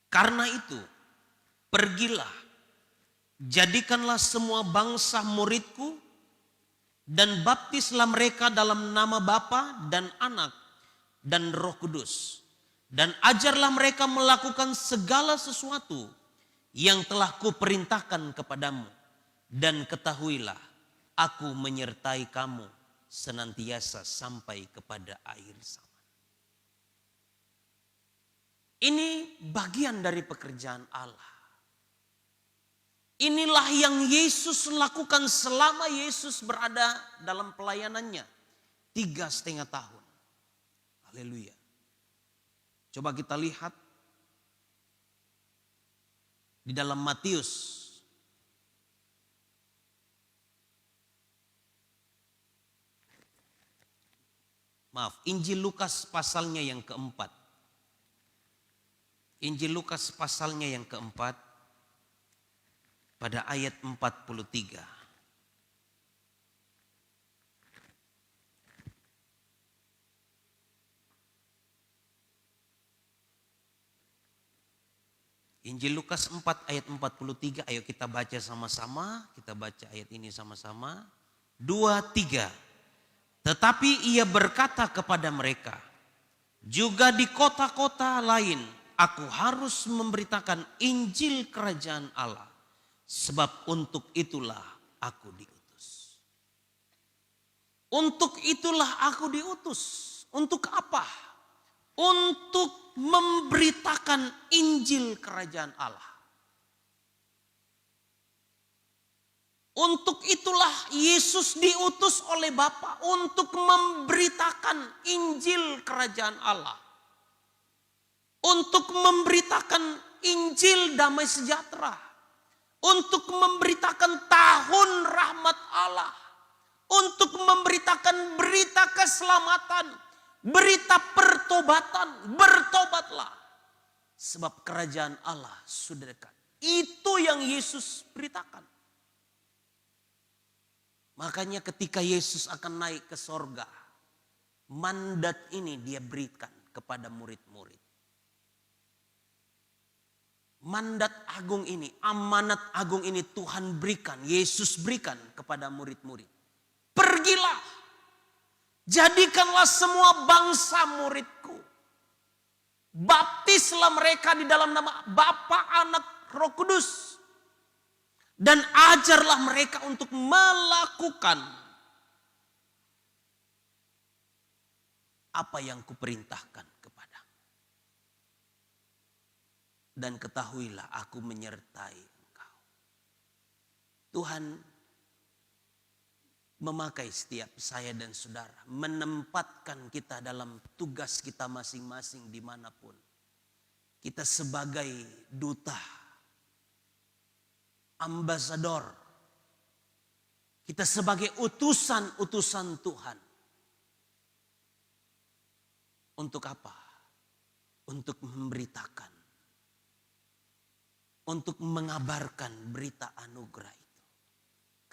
karena itu pergilah, jadikanlah semua bangsa muridku dan baptislah mereka dalam nama Bapa dan Anak dan Roh Kudus. Dan ajarlah mereka melakukan segala sesuatu yang telah kuperintahkan kepadamu. Dan ketahuilah, aku menyertai kamu senantiasa sampai kepada akhir zaman. Ini bagian dari pekerjaan Allah. Inilah yang Yesus lakukan selama Yesus berada dalam pelayanannya 3,5 tahun. Haleluya. Coba kita lihat di dalam Matius. Injil Lukas pasalnya yang keempat. Injil Lukas pasalnya yang keempat pada ayat 43. Injil Lukas 4 ayat 43, ayo kita baca sama-sama, kita baca ayat ini sama-sama. 2, 3. Tetapi ia berkata kepada mereka, juga di kota-kota lain aku harus memberitakan Injil kerajaan Allah, sebab untuk itulah aku diutus. Untuk itulah aku diutus. Untuk apa? Untuk memberitakan Injil kerajaan Allah. Untuk itulah Yesus diutus oleh Bapa untuk memberitakan Injil kerajaan Allah. Untuk memberitakan Injil damai sejahtera. Untuk memberitakan tahun rahmat Allah. Untuk memberitakan berita keselamatan. Berita pertobatan. Bertobatlah. Sebab kerajaan Allah sudah dekat. Itu yang Yesus beritakan. Makanya ketika Yesus akan naik ke sorga, mandat ini dia berikan kepada murid-murid. Mandat agung ini, amanat agung ini Tuhan berikan, Yesus berikan kepada murid-murid. Pergilah, jadikanlah semua bangsa muridku. Baptislah mereka di dalam nama Bapa, Anak, Roh Kudus. Dan ajarlah mereka untuk melakukan apa yang kuperintahkan kepadamu. Dan ketahuilah aku menyertai engkau. Tuhan memakai setiap saya dan saudara, menempatkan kita dalam tugas kita masing-masing dimanapun. Kita sebagai duta, ambasador, kita sebagai utusan-utusan Tuhan. Untuk apa? Untuk memberitakan, untuk mengabarkan berita anugerah itu.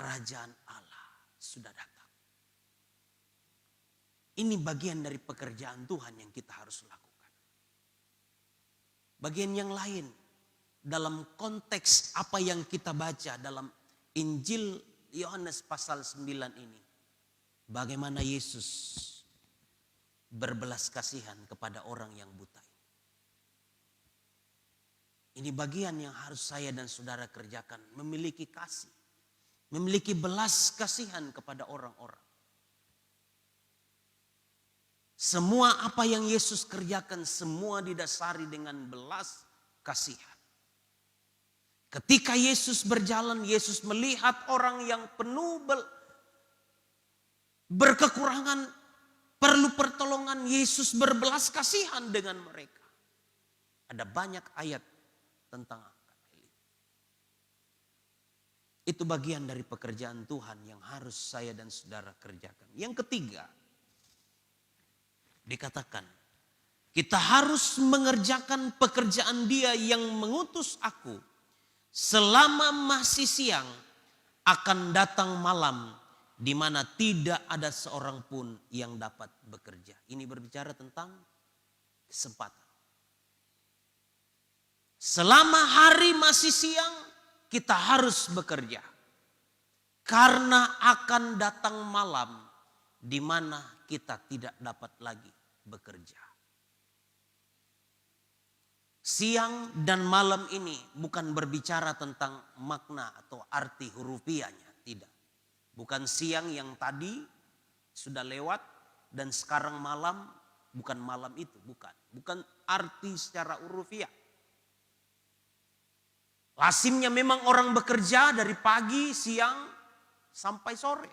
Kerajaan Allah sudah datang. Ini bagian dari pekerjaan Tuhan yang kita harus lakukan. Bagian yang lain dalam konteks apa yang kita baca dalam Injil Yohanes pasal 9 ini. Bagaimana Yesus berbelas kasihan kepada orang yang buta. Ini bagian yang harus saya dan saudara kerjakan. Memiliki kasih. Memiliki belas kasihan kepada orang-orang. Semua apa yang Yesus kerjakan semua didasari dengan belas kasihan. Ketika Yesus berjalan, Yesus melihat orang yang penuh berkekurangan, perlu pertolongan. Yesus berbelas kasihan dengan mereka. Ada banyak ayat tentang hal ini. Itu bagian dari pekerjaan Tuhan yang harus saya dan saudara kerjakan. Yang ketiga, dikatakan kita harus mengerjakan pekerjaan Dia yang mengutus aku. Selama masih siang akan datang malam di mana tidak ada seorang pun yang dapat bekerja. Ini berbicara tentang kesempatan. Selama hari masih siang kita harus bekerja. Karena akan datang malam di mana kita tidak dapat lagi bekerja. Siang dan malam ini bukan berbicara tentang makna atau arti hurufiahnya, tidak. Bukan siang yang tadi sudah lewat dan sekarang malam, bukan malam itu, bukan. Bukan arti secara hurufiah. Lazimnya memang orang bekerja dari pagi, siang, sampai sore.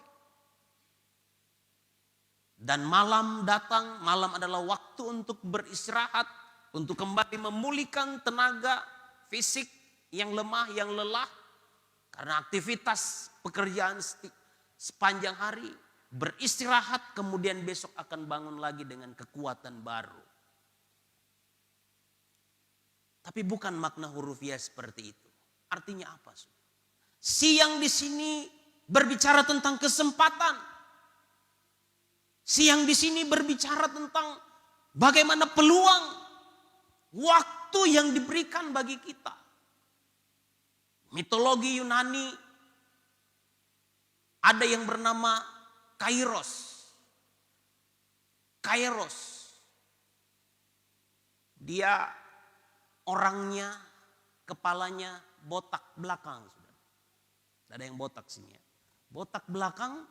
Dan malam datang, malam adalah waktu untuk beristirahat, untuk kembali memulihkan tenaga fisik yang lemah, yang lelah. Karena aktivitas pekerjaan sepanjang hari, beristirahat, kemudian besok akan bangun lagi dengan kekuatan baru. Tapi bukan makna hurufiah seperti itu. Artinya apa? Siang di sini berbicara tentang kesempatan. Siang di sini berbicara tentang bagaimana peluang, waktu yang diberikan bagi kita. Mitologi Yunani ada yang bernama Kairos. Kairos. Dia orangnya, kepalanya botak belakang. Ada yang botak sini ya. Botak belakang,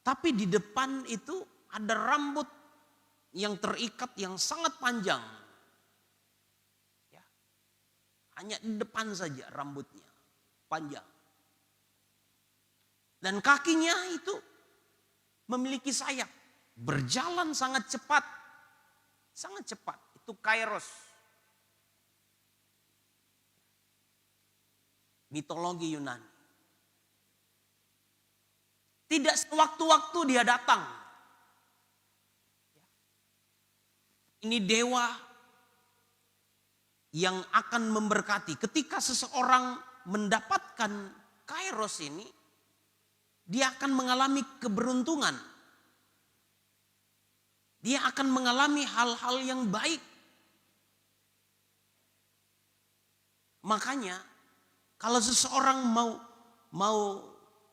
tapi di depan itu ada rambut yang terikat yang sangat panjang. Ya. Hanya di depan saja rambutnya, panjang. Dan kakinya itu memiliki sayap. Berjalan sangat cepat. Sangat cepat. Itu Kairos. Mitologi Yunani. Tidak sewaktu-waktu dia datang. Ini dewa yang akan memberkati. Ketika seseorang mendapatkan Kairos ini, dia akan mengalami keberuntungan. Dia akan mengalami hal-hal yang baik. Makanya kalau seseorang mau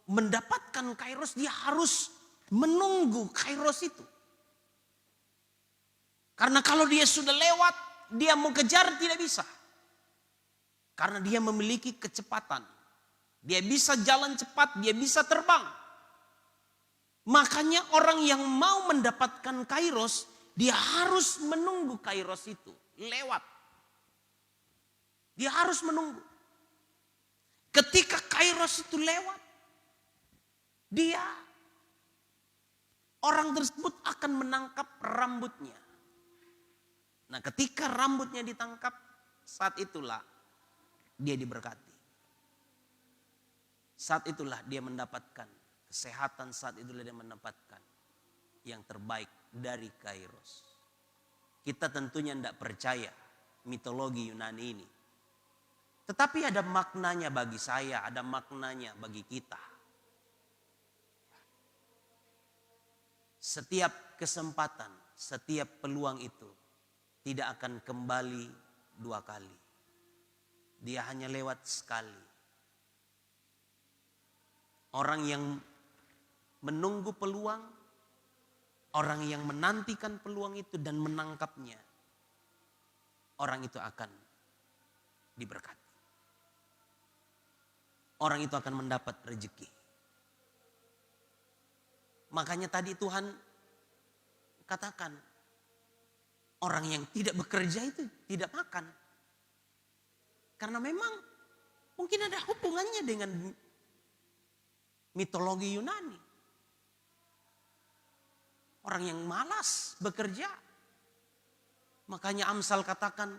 mendapatkan kairos, dia harus menunggu kairos itu. Karena kalau dia sudah lewat, dia mau kejar tidak bisa. Karena dia memiliki kecepatan. Dia bisa jalan cepat, dia bisa terbang. Makanya orang yang mau mendapatkan kairos, dia harus menunggu kairos itu lewat. Dia harus menunggu. Ketika kairos itu lewat, orang tersebut akan menangkap rambutnya. Nah, ketika rambutnya ditangkap, saat itulah dia diberkati. Saat itulah dia mendapatkan kesehatan, saat itulah dia mendapatkan yang terbaik dari kairos. Kita tentunya tidak percaya mitologi Yunani ini. Tetapi ada maknanya bagi saya, ada maknanya bagi kita. Setiap kesempatan, setiap peluang itu tidak akan kembali 2 kali. Dia hanya lewat sekali. Orang yang menunggu peluang, orang yang menantikan peluang itu dan menangkapnya, orang itu akan diberkati. Orang itu akan mendapat rezeki. Makanya tadi Tuhan katakan, orang yang tidak bekerja itu tidak makan. Karena memang mungkin ada hubungannya dengan mitologi Yunani. Orang yang malas bekerja. Makanya Amsal katakan,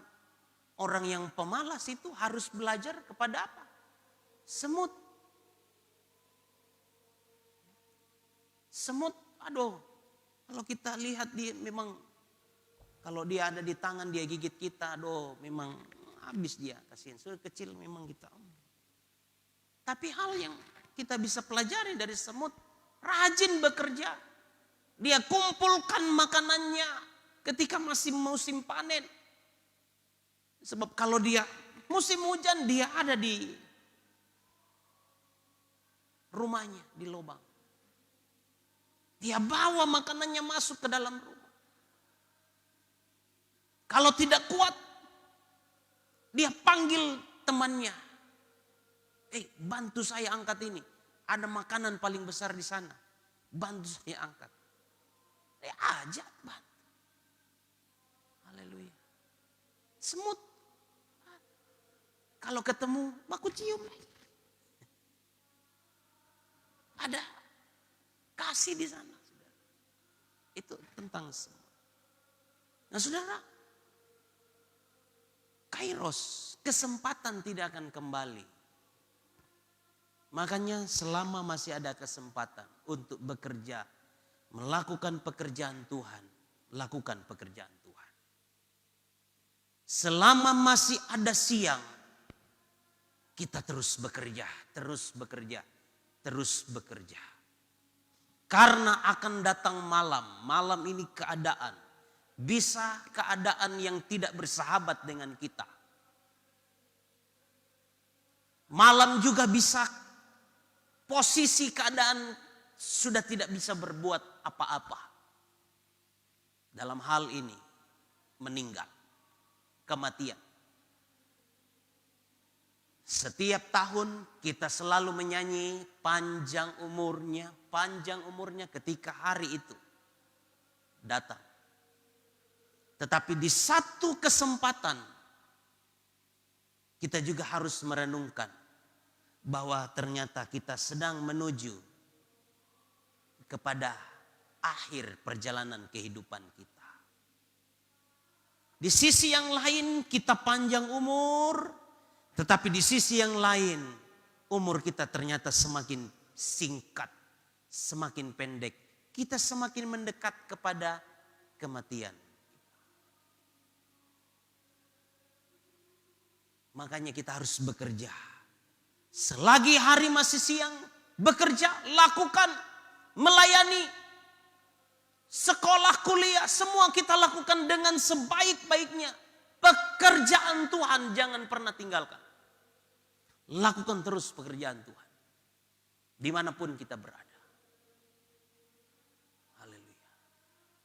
orang yang pemalas itu harus belajar kepada apa? Semut. Semut, aduh. Kalau kita lihat dia memang, kalau dia ada di tangan dia gigit kita, aduh memang habis dia, kasihan. Sudah kecil memang kita. Tapi hal yang kita bisa pelajari dari semut, rajin bekerja. Dia kumpulkan makanannya ketika masih musim panen. Sebab kalau dia musim hujan, dia ada di rumahnya, di lubang. Dia bawa makanannya masuk ke dalam rumah. Kalau tidak kuat, dia panggil temannya. Bantu saya angkat ini. Ada makanan paling besar di sana. Bantu saya angkat. Dia ajak bantu. Haleluya. Semut. Kalau ketemu, baku cium. Ada kasih di sana. Saudara. Itu tentang semut. Nah saudara, kairos, kesempatan tidak akan kembali. Makanya selama masih ada kesempatan untuk bekerja, melakukan pekerjaan Tuhan, lakukan pekerjaan Tuhan. Selama masih ada siang, kita terus bekerja, terus bekerja, terus bekerja. Karena akan datang malam, malam ini keadaan, bisa keadaan yang tidak bersahabat dengan kita. Malam juga bisa posisi keadaan sudah tidak bisa berbuat apa-apa. Dalam hal ini meninggal, kematian. Setiap tahun kita selalu menyanyi panjang umurnya ketika hari itu datang. Tetapi di satu kesempatan kita juga harus merenungkan bahwa ternyata kita sedang menuju kepada akhir perjalanan kehidupan kita. Di sisi yang lain kita panjang umur, tetapi di sisi yang lain umur kita ternyata semakin singkat, semakin pendek. Kita semakin mendekat kepada kematian. Makanya kita harus bekerja. Selagi hari masih siang, bekerja, lakukan, melayani, sekolah, kuliah, semua kita lakukan dengan sebaik-baiknya. Pekerjaan Tuhan jangan pernah tinggalkan. Lakukan terus pekerjaan Tuhan. Dimanapun kita berada. Haleluya.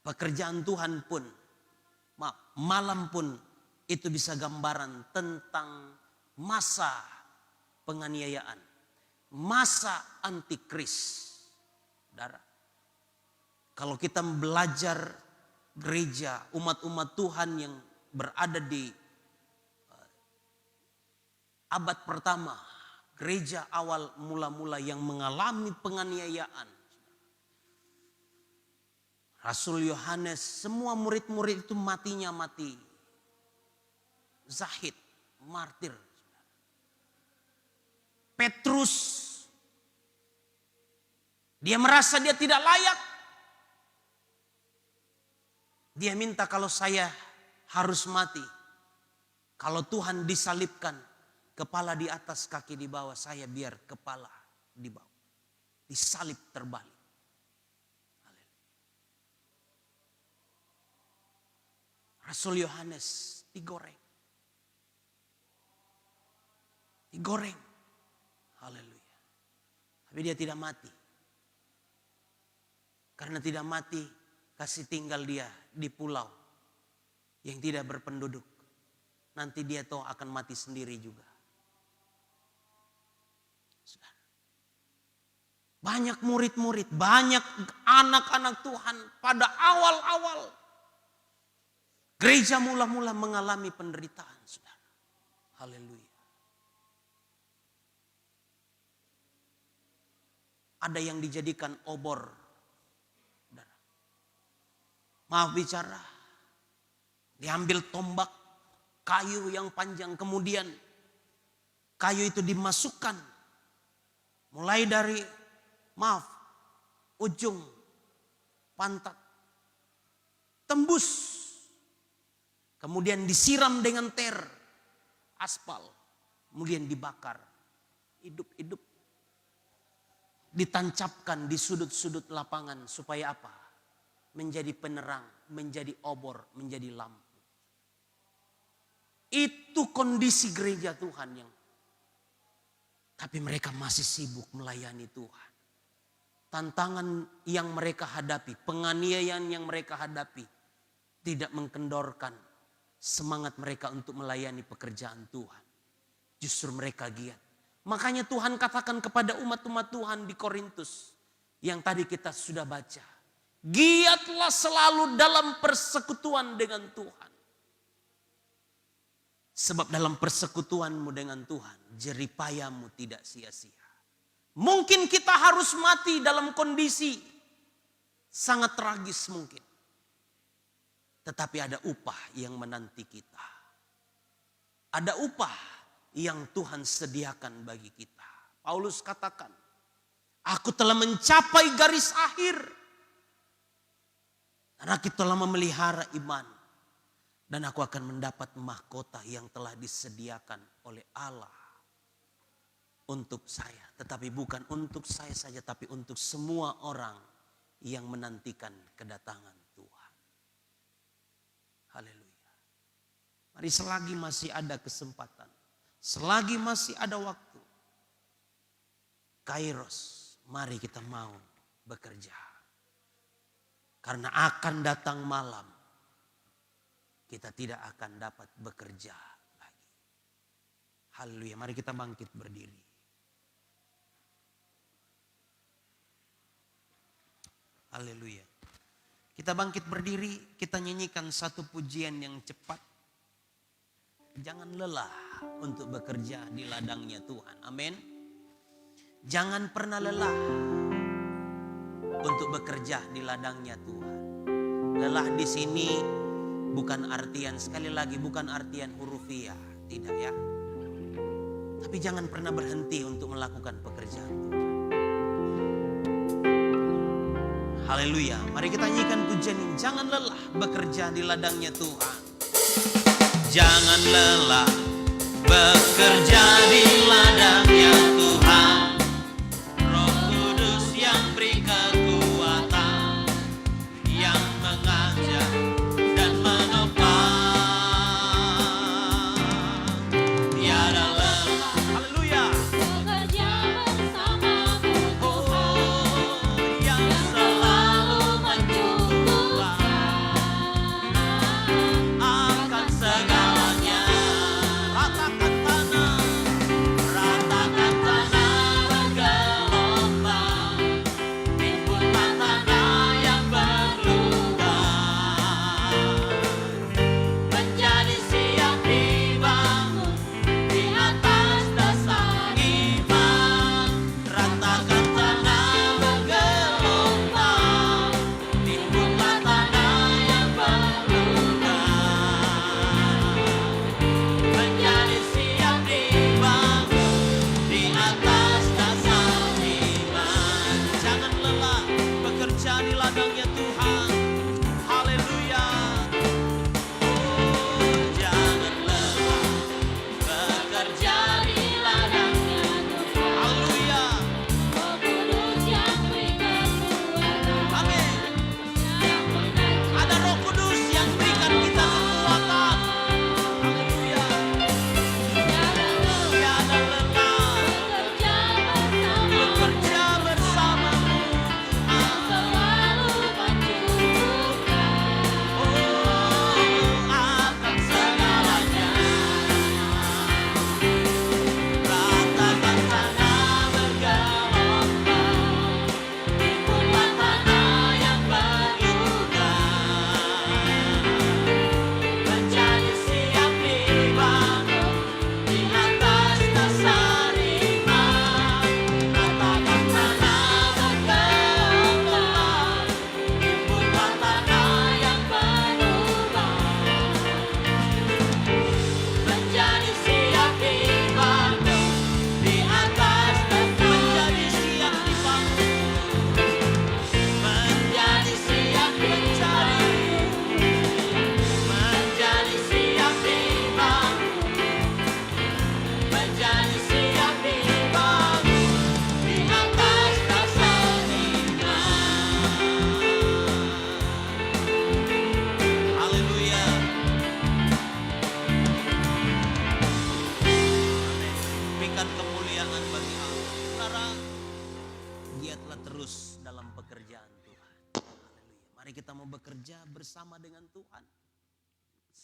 Pekerjaan Tuhan pun, malam pun itu bisa gambaran tentang masa penganiayaan. Masa antikris. Saudara, kalau kita belajar gereja, umat-umat Tuhan yang berada di abad pertama, gereja awal mula-mula yang mengalami penganiayaan. Rasul Yohanes, semua murid-murid itu matinya mati zahid, martir. Petrus, dia merasa dia tidak layak. Dia minta, kalau saya harus mati, kalau Tuhan disalibkan, kepala di atas, kaki di bawah, saya biar kepala di bawah. Disalib terbalik. Rasul Yohanes digoreng. Digoreng. Haleluya. Tapi dia tidak mati. Karena tidak mati, kasih tinggal dia di pulau yang tidak berpenduduk. Nanti dia tahu akan mati sendiri juga. Banyak murid-murid, banyak anak-anak Tuhan pada awal-awal gereja mula-mula mengalami penderitaan, saudara. Haleluya. Ada yang dijadikan obor. Saudara. Maaf bicara. Diambil tombak kayu yang panjang. Kemudian kayu itu dimasukkan. Mulai dari, ujung pantat. Tembus. Kemudian disiram dengan aspal. Kemudian dibakar. Hidup-hidup. Ditancapkan di sudut-sudut lapangan. Supaya apa? Menjadi penerang. Menjadi obor. Menjadi lampu. Itu kondisi gereja Tuhan yang. Tapi mereka masih sibuk melayani Tuhan. Tantangan yang mereka hadapi. Penganiayaan yang mereka hadapi. Tidak mengkendorkan semangat mereka untuk melayani pekerjaan Tuhan. Justru mereka giat. Makanya Tuhan katakan kepada umat-umat Tuhan di Korintus. Yang tadi kita sudah baca. Giatlah selalu dalam persekutuan dengan Tuhan. Sebab dalam persekutuanmu dengan Tuhan, jeripayamu tidak sia-sia. Mungkin kita harus mati dalam kondisi sangat tragis mungkin. Tetapi ada upah yang menanti kita. Ada upah yang Tuhan sediakan bagi kita. Paulus katakan, aku telah mencapai garis akhir. Dan aku telah memelihara iman. Dan aku akan mendapat mahkota yang telah disediakan oleh Allah. Untuk saya. Tetapi bukan untuk saya saja. Tapi untuk semua orang yang menantikan kedatangan Tuhan. Haleluya. Mari selagi masih ada kesempatan. Selagi masih ada waktu. Kairos, mari kita mau bekerja. Karena akan datang malam. Kita tidak akan dapat bekerja lagi. Haleluya, mari kita bangkit berdiri. Haleluya. Kita bangkit berdiri, kita nyanyikan satu pujian yang cepat. Jangan lelah untuk bekerja di ladangnya Tuhan. Amin. Jangan pernah lelah untuk bekerja di ladangnya Tuhan. Lelah di sini bukan artian, sekali lagi bukan artian hurufiah. Tidak ya. Tapi jangan pernah berhenti untuk melakukan pekerjaan Tuhan. Haleluya. Mari kita nyanyikan pujian ini. Jangan lelah bekerja di ladangnya Tuhan. Jangan lelah bekerja di ladangnya Tuhan. Roh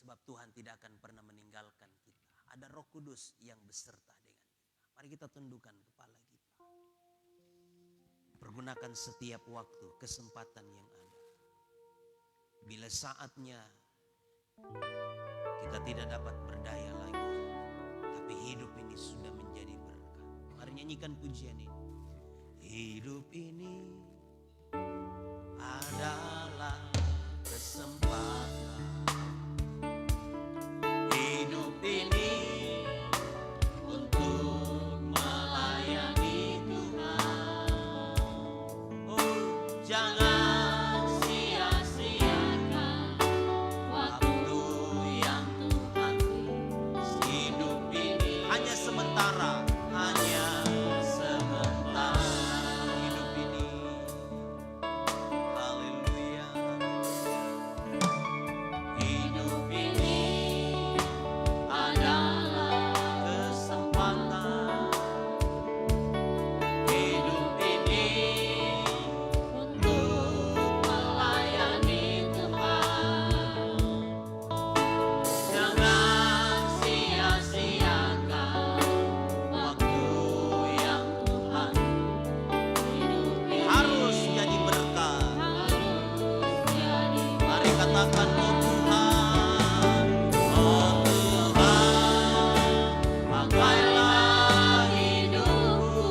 Sebab Tuhan tidak akan pernah meninggalkan kita. Ada Roh Kudus yang beserta dengan kita. Mari kita tundukkan kepala kita. Pergunakan setiap waktu, kesempatan yang ada. Bila saatnya kita tidak dapat berdaya lagi, tapi hidup ini sudah menjadi berkat. Mari nyanyikan pujian ini. Hidup ini adalah kesempatan. Hidup ini untuk melayani Tuhan. Oh, jangan sia-siakan waktu yang Tuhan beri. Hidup ini hanya sementara, hanya sementara. Hidup ini, haleluya. Hidup ini adalah kesempatan. Hidup ini untuk melayani Tuhan. Jangan sia-siakan waktu yang Tuhan. Hidup ini harus jadi berkat. Mari katakan, oh Tuhan, pakailah hidupku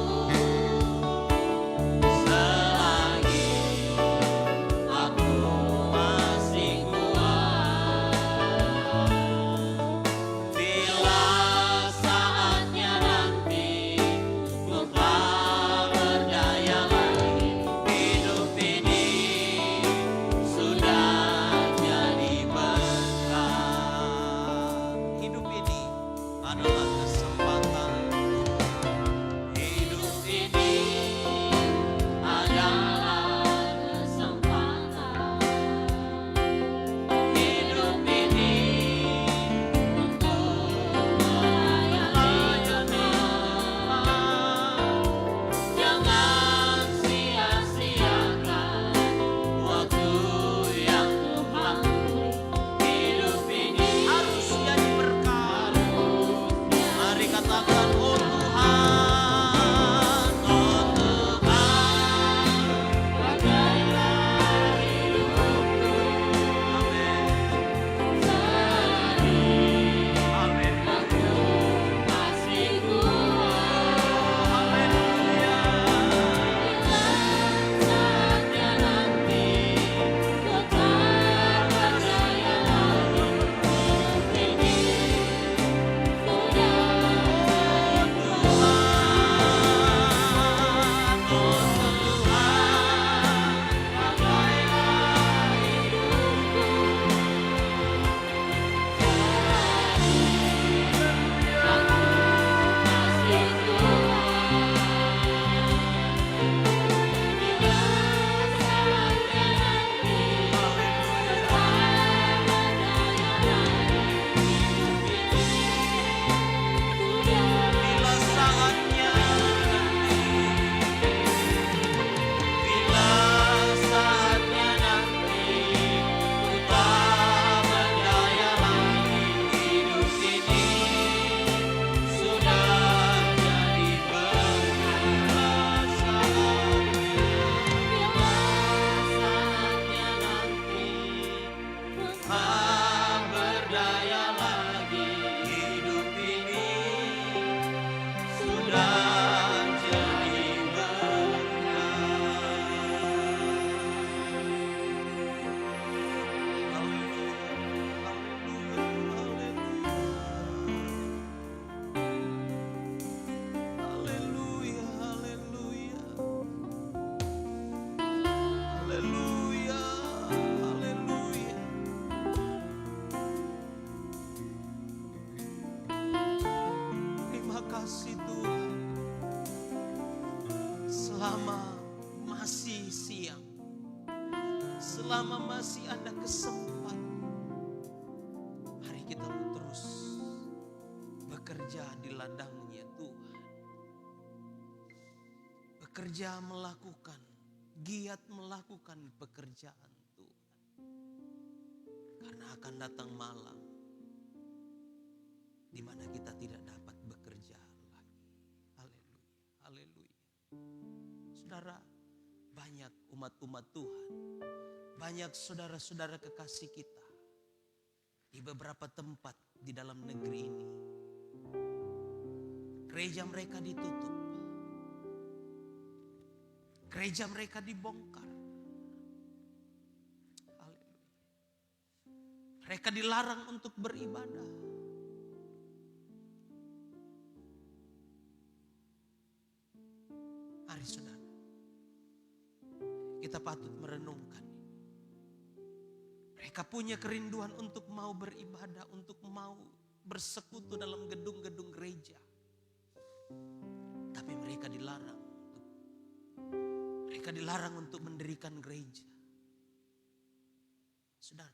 selagi aku masih kuat. Bila saatnya nanti ku tak berdaya lagi, hidup ini sudah jadi berkat. Hidup ini adalah kesempatan. Hidup ini adalah kesempatan. Hidup ini untuk melayani Tuhan. Jangan sia-siakan waktu yang Tuhan beri. Hidup ini harus jadi berkat. Mari katakan, oh Tuhan, pakailah hidupku. Amin. Amin. Aku masih kuat. Haleluya. Saatnya nanti kau tak berdaya lagi. Hidup ini sudah bila saatnya nanti ku tak berdaya lagi, hidup ini sudah jadi berkat. Saatnya nanti ku tak berdaya lagi, hidup ini sudah jadi berkat. Haleluya, haleluya, haleluya, haleluya. Terima kasih Tuhan. Selama masih siang, selama masih ada kesempatan, mari kita terus bekerja di ladangnya Tuhan. Bekerja melakukan, giat melakukan pekerjaan Tuhan. Karena akan datang malam di mana kita tidak dapat bekerja lagi. Haleluya, haleluya. Saudara, banyak umat-umat Tuhan, banyak saudara-saudara kekasih kita di beberapa tempat di dalam negeri ini. Gereja mereka ditutup, gereja mereka dibongkar. Haleluya. Mereka dilarang untuk beribadah. Mari saudara, kita patut merenungkan ini. Mereka punya kerinduan untuk mau beribadah, untuk mau bersekutu dalam gedung-gedung gereja. Tapi mereka dilarang untuk mendirikan gereja. Saudara,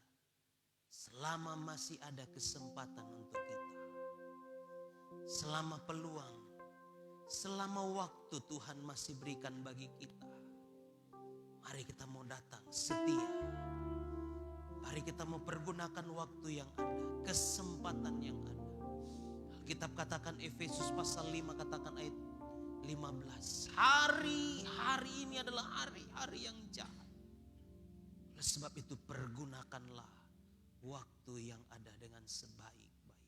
selama masih ada kesempatan untuk kita, selama peluang, selama waktu Tuhan masih berikan bagi kita, mari kita mau datang setia. Mari kita mau pergunakan waktu yang ada, kesempatan yang ada. Alkitab katakan, Efesus pasal 5 katakan ayat 15. Hari ini adalah hari-hari yang jahat. Oleh sebab itu pergunakanlah waktu yang ada dengan sebaik-baik.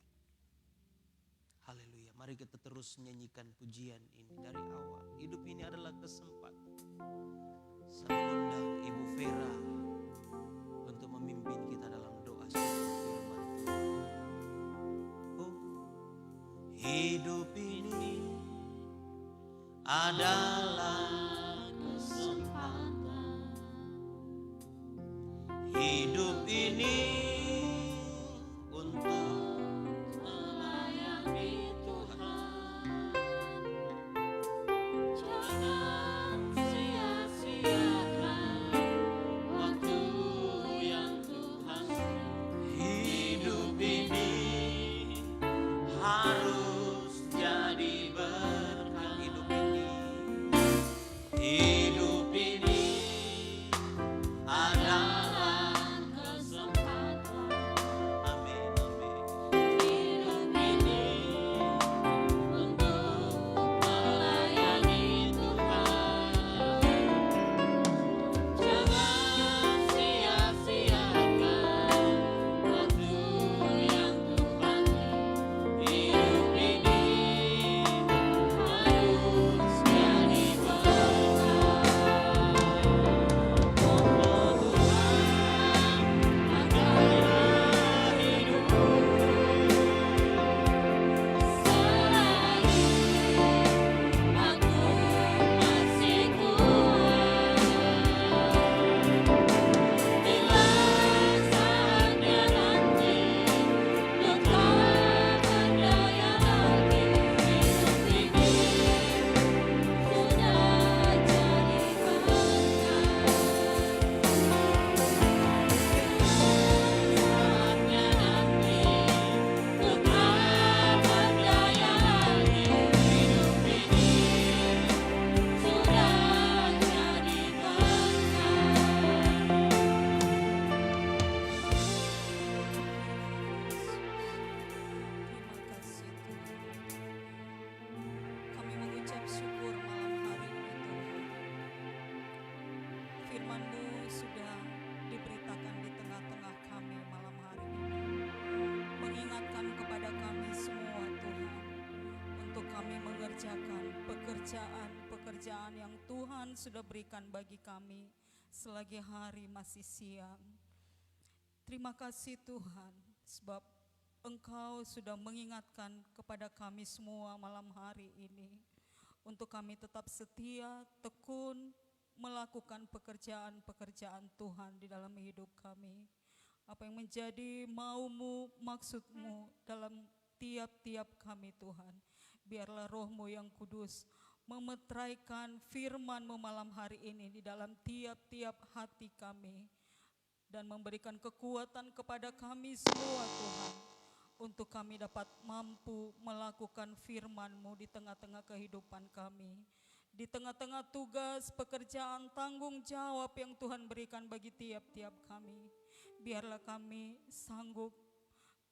Haleluya. Mari kita terus menyanyikan pujian ini dari awal. Hidup ini adalah kesempatan. Saya mengundang Ibu Vera untuk memimpin kita dalam doa sujud firman Tuhan. Oh, hidup ini adalah kesempatan. Hidup ini untuk melayani Tuhan. Jangan sia-siakan waktu yang Tuhan beri. Hidup ini harus jadi berkat. Hidup ini adalah kesempatan. Amin, amin. Hidup ini untuk melayani Tuhan. Jangan sia-siakan waktu yang Tuhan beri. Hidup ini harus jadi Firman-Mu sudah diberitakan di tengah-tengah kami malam hari ini. Mengingatkan kepada kami semua Tuhan, untuk kami mengerjakan pekerjaan-pekerjaan yang Tuhan sudah berikan bagi kami selagi hari masih siang. Terima kasih Tuhan, sebab Engkau sudah mengingatkan kepada kami semua malam hari ini, untuk kami tetap setia, tekun, melakukan pekerjaan-pekerjaan Tuhan di dalam hidup kami. Apa yang menjadi maumu, maksudmu dalam tiap-tiap kami Tuhan. Biarlah Roh-Mu yang kudus memetraikan firman-Mu malam hari ini di dalam tiap-tiap hati kami. Dan memberikan kekuatan kepada kami semua Tuhan, untuk kami dapat mampu melakukan firman-Mu di tengah-tengah kehidupan kami. Di tengah-tengah tugas, pekerjaan, tanggung jawab yang Tuhan berikan bagi tiap-tiap kami. Biarlah kami sanggup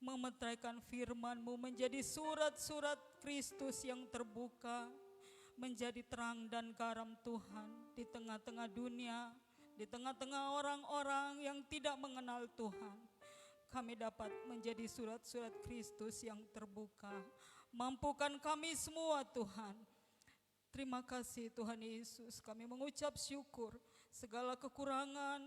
memetraikan firman-Mu menjadi surat-surat Kristus yang terbuka, menjadi terang dan garam Tuhan di tengah-tengah dunia, di tengah-tengah orang-orang yang tidak mengenal Tuhan. Kami dapat menjadi surat-surat Kristus yang terbuka. Mampukan kami semua Tuhan. Terima kasih Tuhan Yesus, kami mengucap syukur segala kekurangan,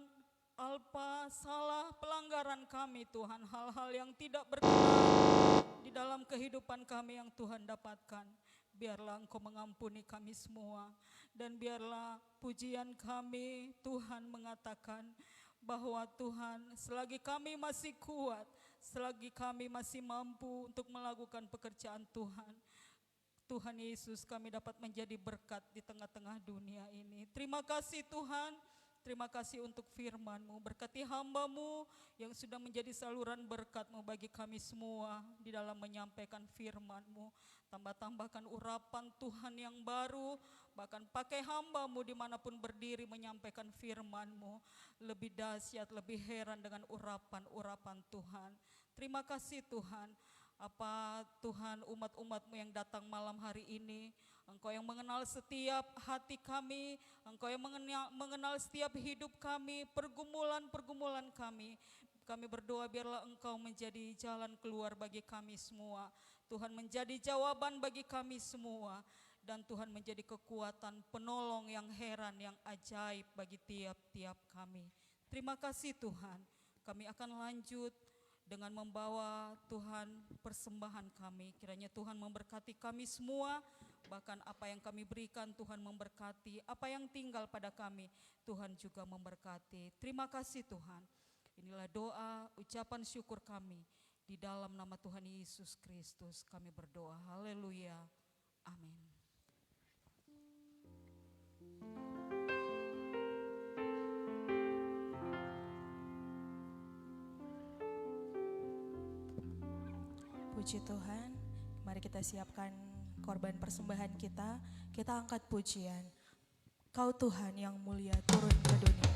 alpa, salah, pelanggaran kami Tuhan, hal-hal yang tidak berkenan di dalam kehidupan kami yang Tuhan dapatkan. Biarlah Engkau mengampuni kami semua, dan biarlah pujian kami Tuhan mengatakan bahwa Tuhan, selagi kami masih kuat, selagi kami masih mampu untuk melakukan pekerjaan Tuhan, Tuhan Yesus, kami dapat menjadi berkat di tengah-tengah dunia ini. Terima kasih Tuhan, terima kasih untuk firman-Mu. Berkati hamba-Mu yang sudah menjadi saluran berkat-Mu bagi kami semua di dalam menyampaikan firman-Mu. Tambah-tambahkan urapan Tuhan yang baru, bahkan pakai hamba-Mu dimanapun berdiri menyampaikan firman-Mu. Lebih dahsyat, lebih heran dengan urapan-urapan Tuhan. Terima kasih Tuhan. Apa Tuhan, umat-umat-Mu yang datang malam hari ini, Engkau yang mengenal setiap hati kami, Engkau yang mengenal setiap hidup kami, pergumulan-pergumulan kami. Kami berdoa biarlah Engkau menjadi jalan keluar bagi kami semua. Tuhan menjadi jawaban bagi kami semua. Dan Tuhan menjadi kekuatan penolong yang heran, yang ajaib bagi tiap-tiap kami. Terima kasih Tuhan. Kami akan lanjut dengan membawa Tuhan persembahan kami. Kiranya Tuhan memberkati kami semua. Bahkan apa yang kami berikan Tuhan memberkati. Apa yang tinggal pada kami Tuhan juga memberkati. Terima kasih Tuhan. Inilah doa, ucapan syukur kami. Di dalam nama Tuhan Yesus Kristus kami berdoa. Haleluya. Amin. Puji Tuhan, mari kita siapkan korban persembahan kita. Kita angkat pujian. Kau Tuhan yang mulia turun ke dunia.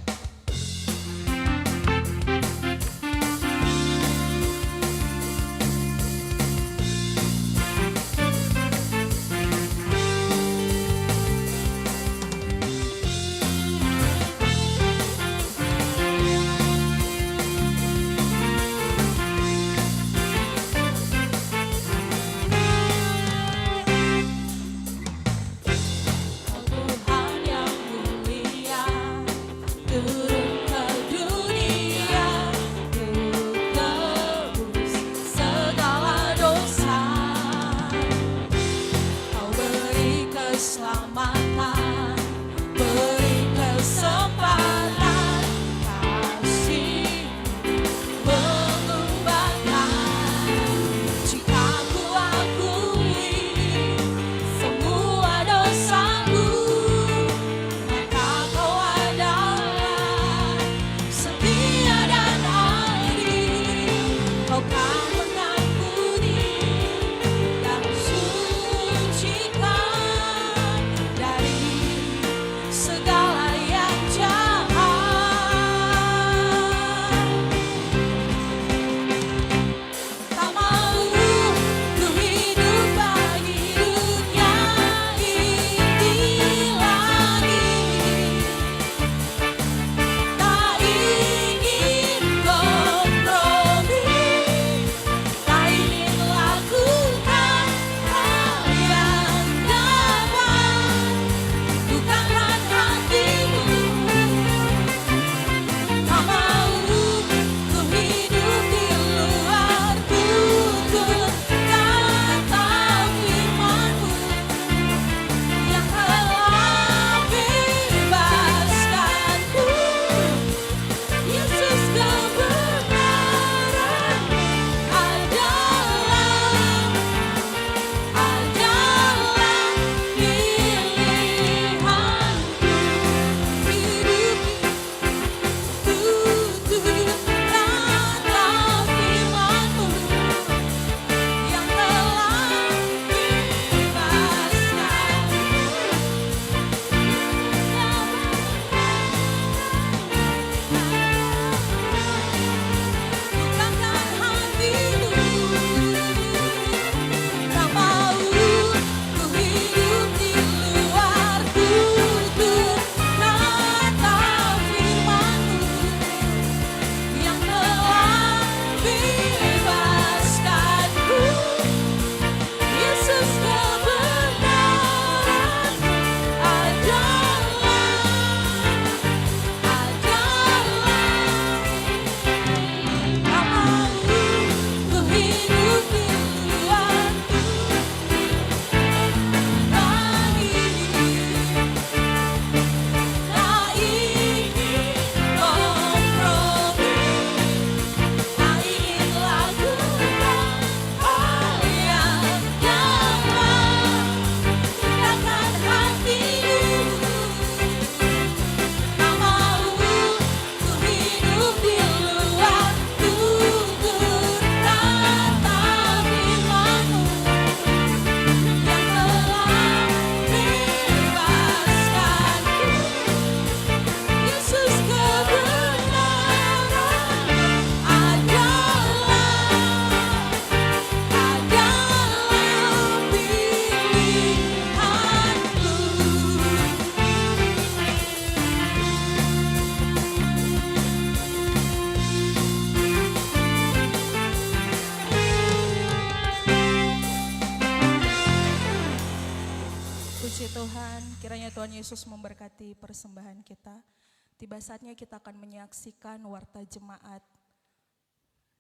Tuhan Yesus memberkati persembahan kita. Tiba saatnya kita akan menyaksikan warta jemaat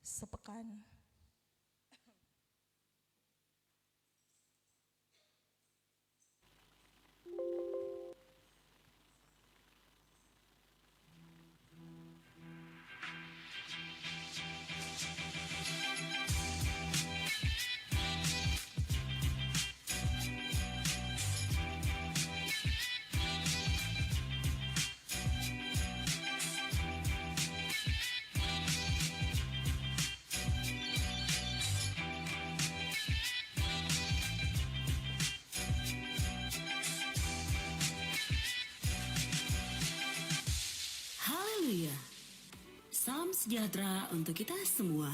sepekan. Haleluya. Salam sejahtera untuk kita semua.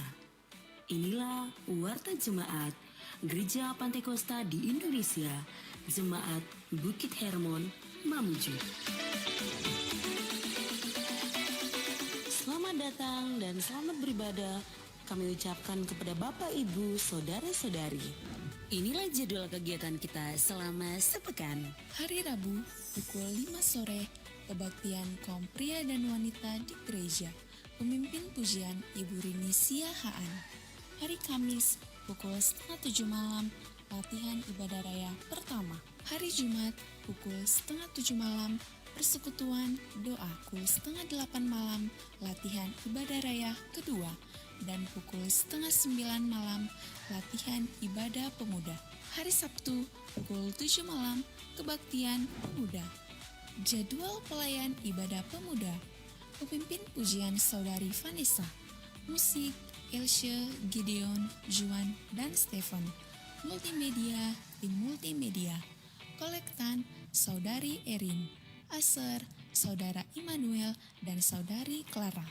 Inilah Warta Jemaat Gereja Pantekosta di Indonesia, Jemaat Bukit Hermon, Mamuju. Selamat datang dan selamat beribadah kami ucapkan kepada Bapak, Ibu, Saudara-saudari. Inilah jadwal kegiatan kita selama sepekan. Hari Rabu pukul 5 sore, kebaktian kaum pria dan wanita di gereja. Pemimpin pujian Ibu Rini Siahaan. Hari Kamis pukul 6:30 malam, latihan ibadah raya pertama. Hari Jumat pukul 6:30 malam, persekutuan doa. Pukul 7:30 malam, latihan ibadah raya kedua. Dan pukul 8:30 malam, latihan ibadah pemuda. Hari Sabtu pukul 7 malam, kebaktian pemuda. Jadwal pelayan ibadah pemuda. Pemimpin pujian Saudari Vanessa. Musik Elsha, Gideon, Juan, dan Stephen. Multimedia, tim multimedia. Kolektan Saudari Erin. Aser, Saudara Immanuel, dan Saudari Clara.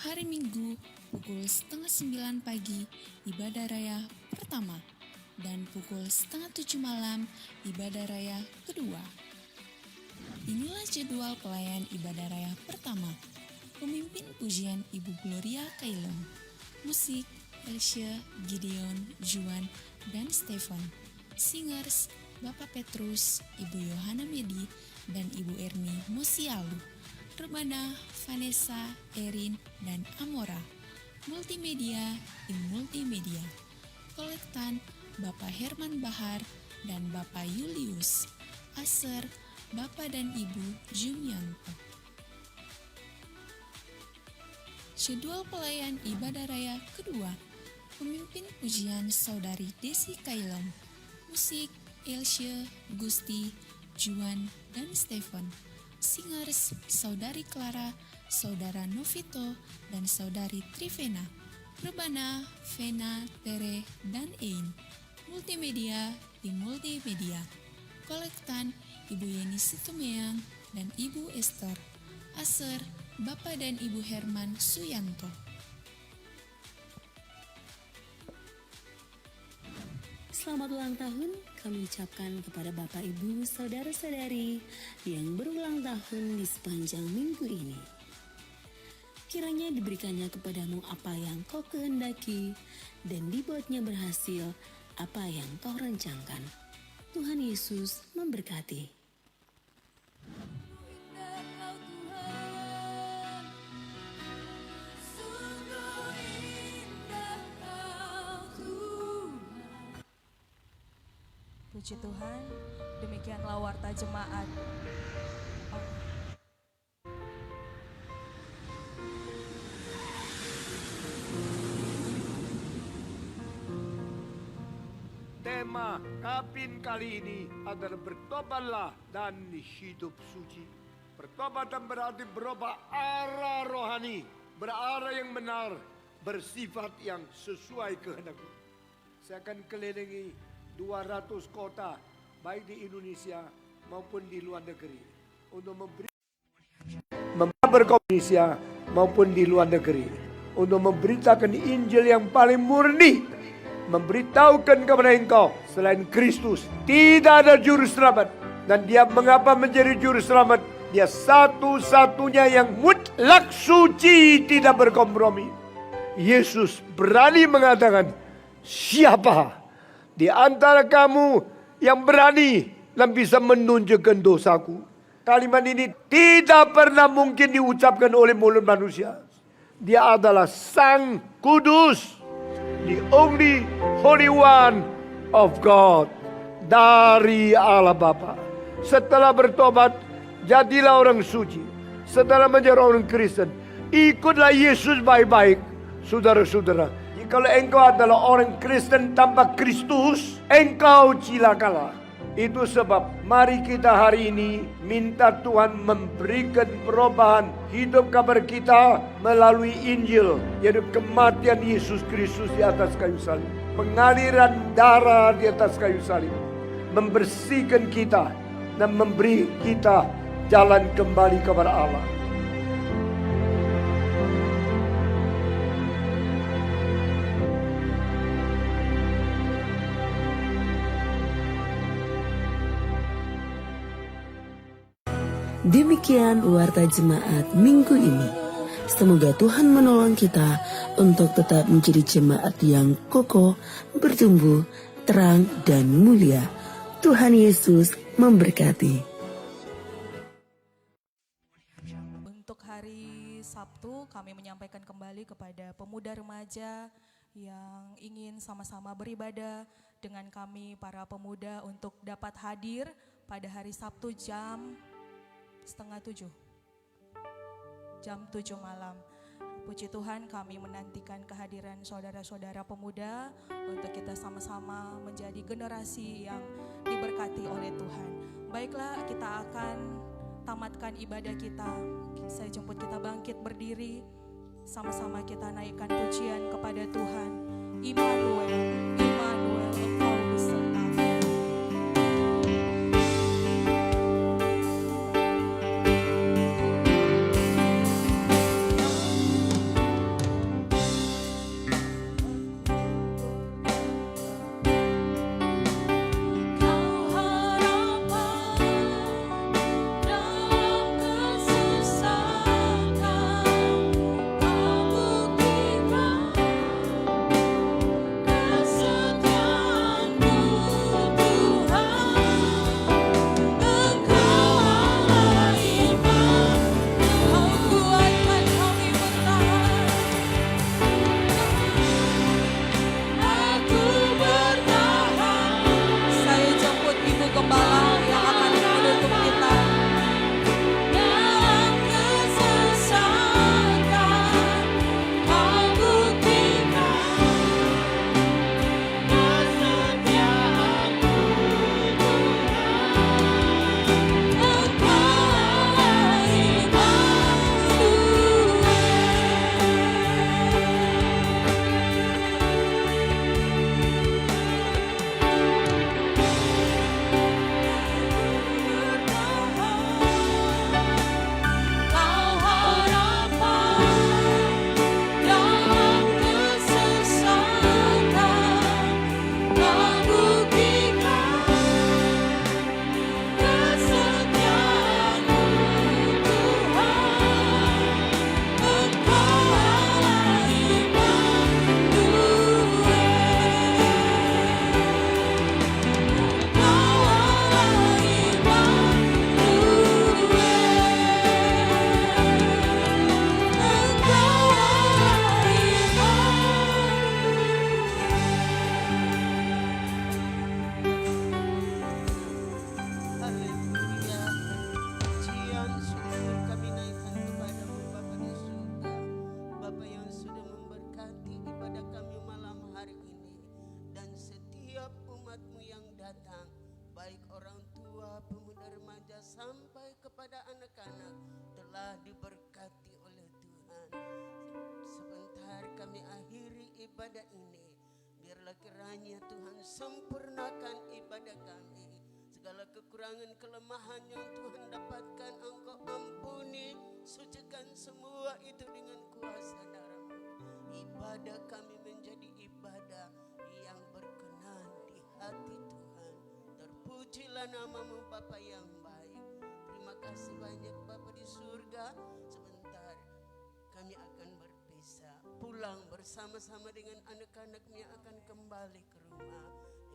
Hari Minggu pukul 8:30 pagi, ibadah raya pertama. Dan pukul 6:30 malam, ibadah raya kedua. Inilah jadwal pelayan ibadah raya pertama. Pemimpin pujian Ibu Gloria Kailon. Musik Elsha, Gideon, Juan, dan Stephen. Singers Bapak Petrus, Ibu Yohana Medi, dan Ibu Erni Mosialu. Rebana, Vanessa, Erin, dan Amora. Multimedia, tim multimedia. Kolektan Bapak Herman Bahar dan Bapak Julius. Aser, Bapak dan Ibu Jumianto. Jadwal pelayan ibadah raya kedua. Pemimpin pujian Saudari Desi Kailom. Musik Elsha, Gusti, Juan, dan Stephen. Singers Saudari Clara, Saudara Novito, dan Saudari Trivena. Rebana, Vena, Tere, dan Ein. Multimedia, tim multimedia. Kolektan Ibu Yeni Situmeang dan Ibu Esther. Aser, Bapak dan Ibu Herman Suyanto. Selamat ulang tahun kami ucapkan kepada Bapak, Ibu, Saudara-saudari yang berulang tahun di sepanjang minggu ini. Kiranya diberikannya kepadamu apa yang kau kehendaki dan dibuatnya berhasil apa yang kau rencangkan. Tuhan Yesus memberkati. Puji Tuhan, demikianlah warta jemaat. Tema Kapin kali ini adalah bertobatlah dan hidup suci. Pertobatan berarti berubah arah rohani, berarah yang benar, bersifat yang sesuai kehendak. Saya akan kelilingi 200 kota, baik di Indonesia maupun di luar negeri, untuk Indonesia maupun di luar negeri, untuk memberitakan Injil yang paling murni, memberitahukan kepada engkau selain Kristus tidak ada juru selamat. Dan dia mengapa menjadi juru selamat? Dia satu-satunya yang mutlak suci, tidak berkompromi. Yesus berani mengatakan, siapa di antara kamu yang berani dan bisa menunjukkan dosaku. Kalimat ini tidak pernah mungkin diucapkan oleh mulut manusia. Dia adalah Sang Kudus, the only Holy One of God, dari Allah Bapa. Setelah bertobat, jadilah orang suci. Setelah menjadi orang Kristen, ikutlah Yesus baik-baik, saudara-saudara. Kalau engkau adalah orang Kristen tanpa Kristus, engkau cilakalah. Itu sebab mari kita hari ini minta Tuhan memberikan perubahan hidup kabar kita melalui Injil, yaitu kematian Yesus Kristus di atas kayu salib, pengaliran darah di atas kayu salib, membersihkan kita dan memberi kita jalan kembali kepada Allah. Demikian warta jemaat minggu ini. Semoga Tuhan menolong kita untuk tetap menjadi jemaat yang kokoh, bertumbuh, terang, dan mulia. Tuhan Yesus memberkati. Untuk hari Sabtu kami menyampaikan kembali kepada pemuda remaja yang ingin sama-sama beribadah dengan kami para pemuda untuk dapat hadir pada hari Sabtu jam 6:30, jam 7 malam. Puji Tuhan, kami menantikan kehadiran saudara-saudara pemuda untuk kita sama-sama menjadi generasi yang diberkati oleh Tuhan. Baiklah, kita akan tamatkan ibadah kita. Saya jemput kita bangkit berdiri, sama-sama kita naikkan pujian kepada Tuhan. Immanuel, Immanuel, Engkau beserta kami. ibadah ini. Biarlah kiranya Tuhan sempurnakan ibadah kami. Segala kekurangan kelemahan yang Tuhan dapatkan Engkau ampuni. Sucikan semua itu dengan kuasa darah-Mu. Ibadah kami menjadi ibadah yang berkenan di hati Tuhan. Terpujilah nama-Mu Bapa yang baik. Terima kasih banyak Bapa di surga. Sebentar kami akan berpisah, pulang bersama-sama dengan anak-anak yang akan kembali ke rumah.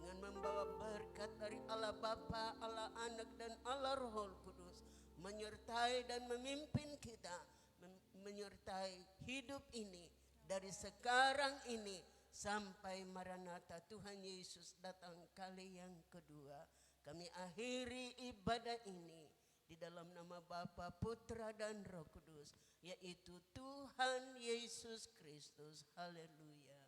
dengan membawa berkat dari Allah Bapa, Allah Anak, dan Allah Roh Kudus menyertai dan memimpin kita, menyertai hidup ini dari sekarang ini sampai Maranatha Tuhan Yesus datang kali yang kedua. Kami akhiri ibadah ini di dalam nama Bapa, Putra, dan Roh Kudus, yaitu Tuhan Yesus Kristus. Haleluya.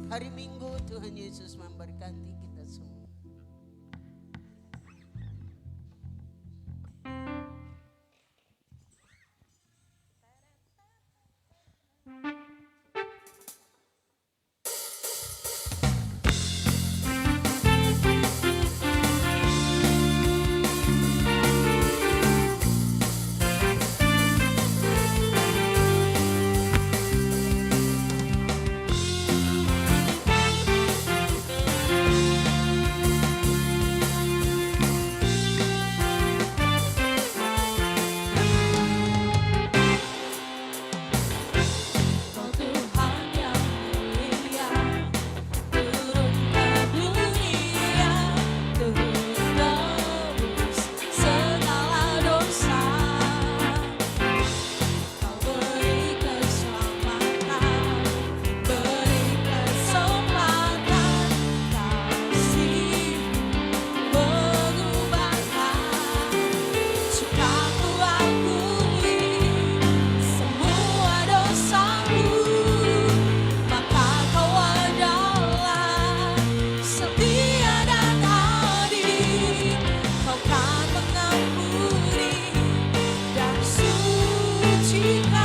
Hari Minggu, Tuhan Yesus memberkati kita semua. Suci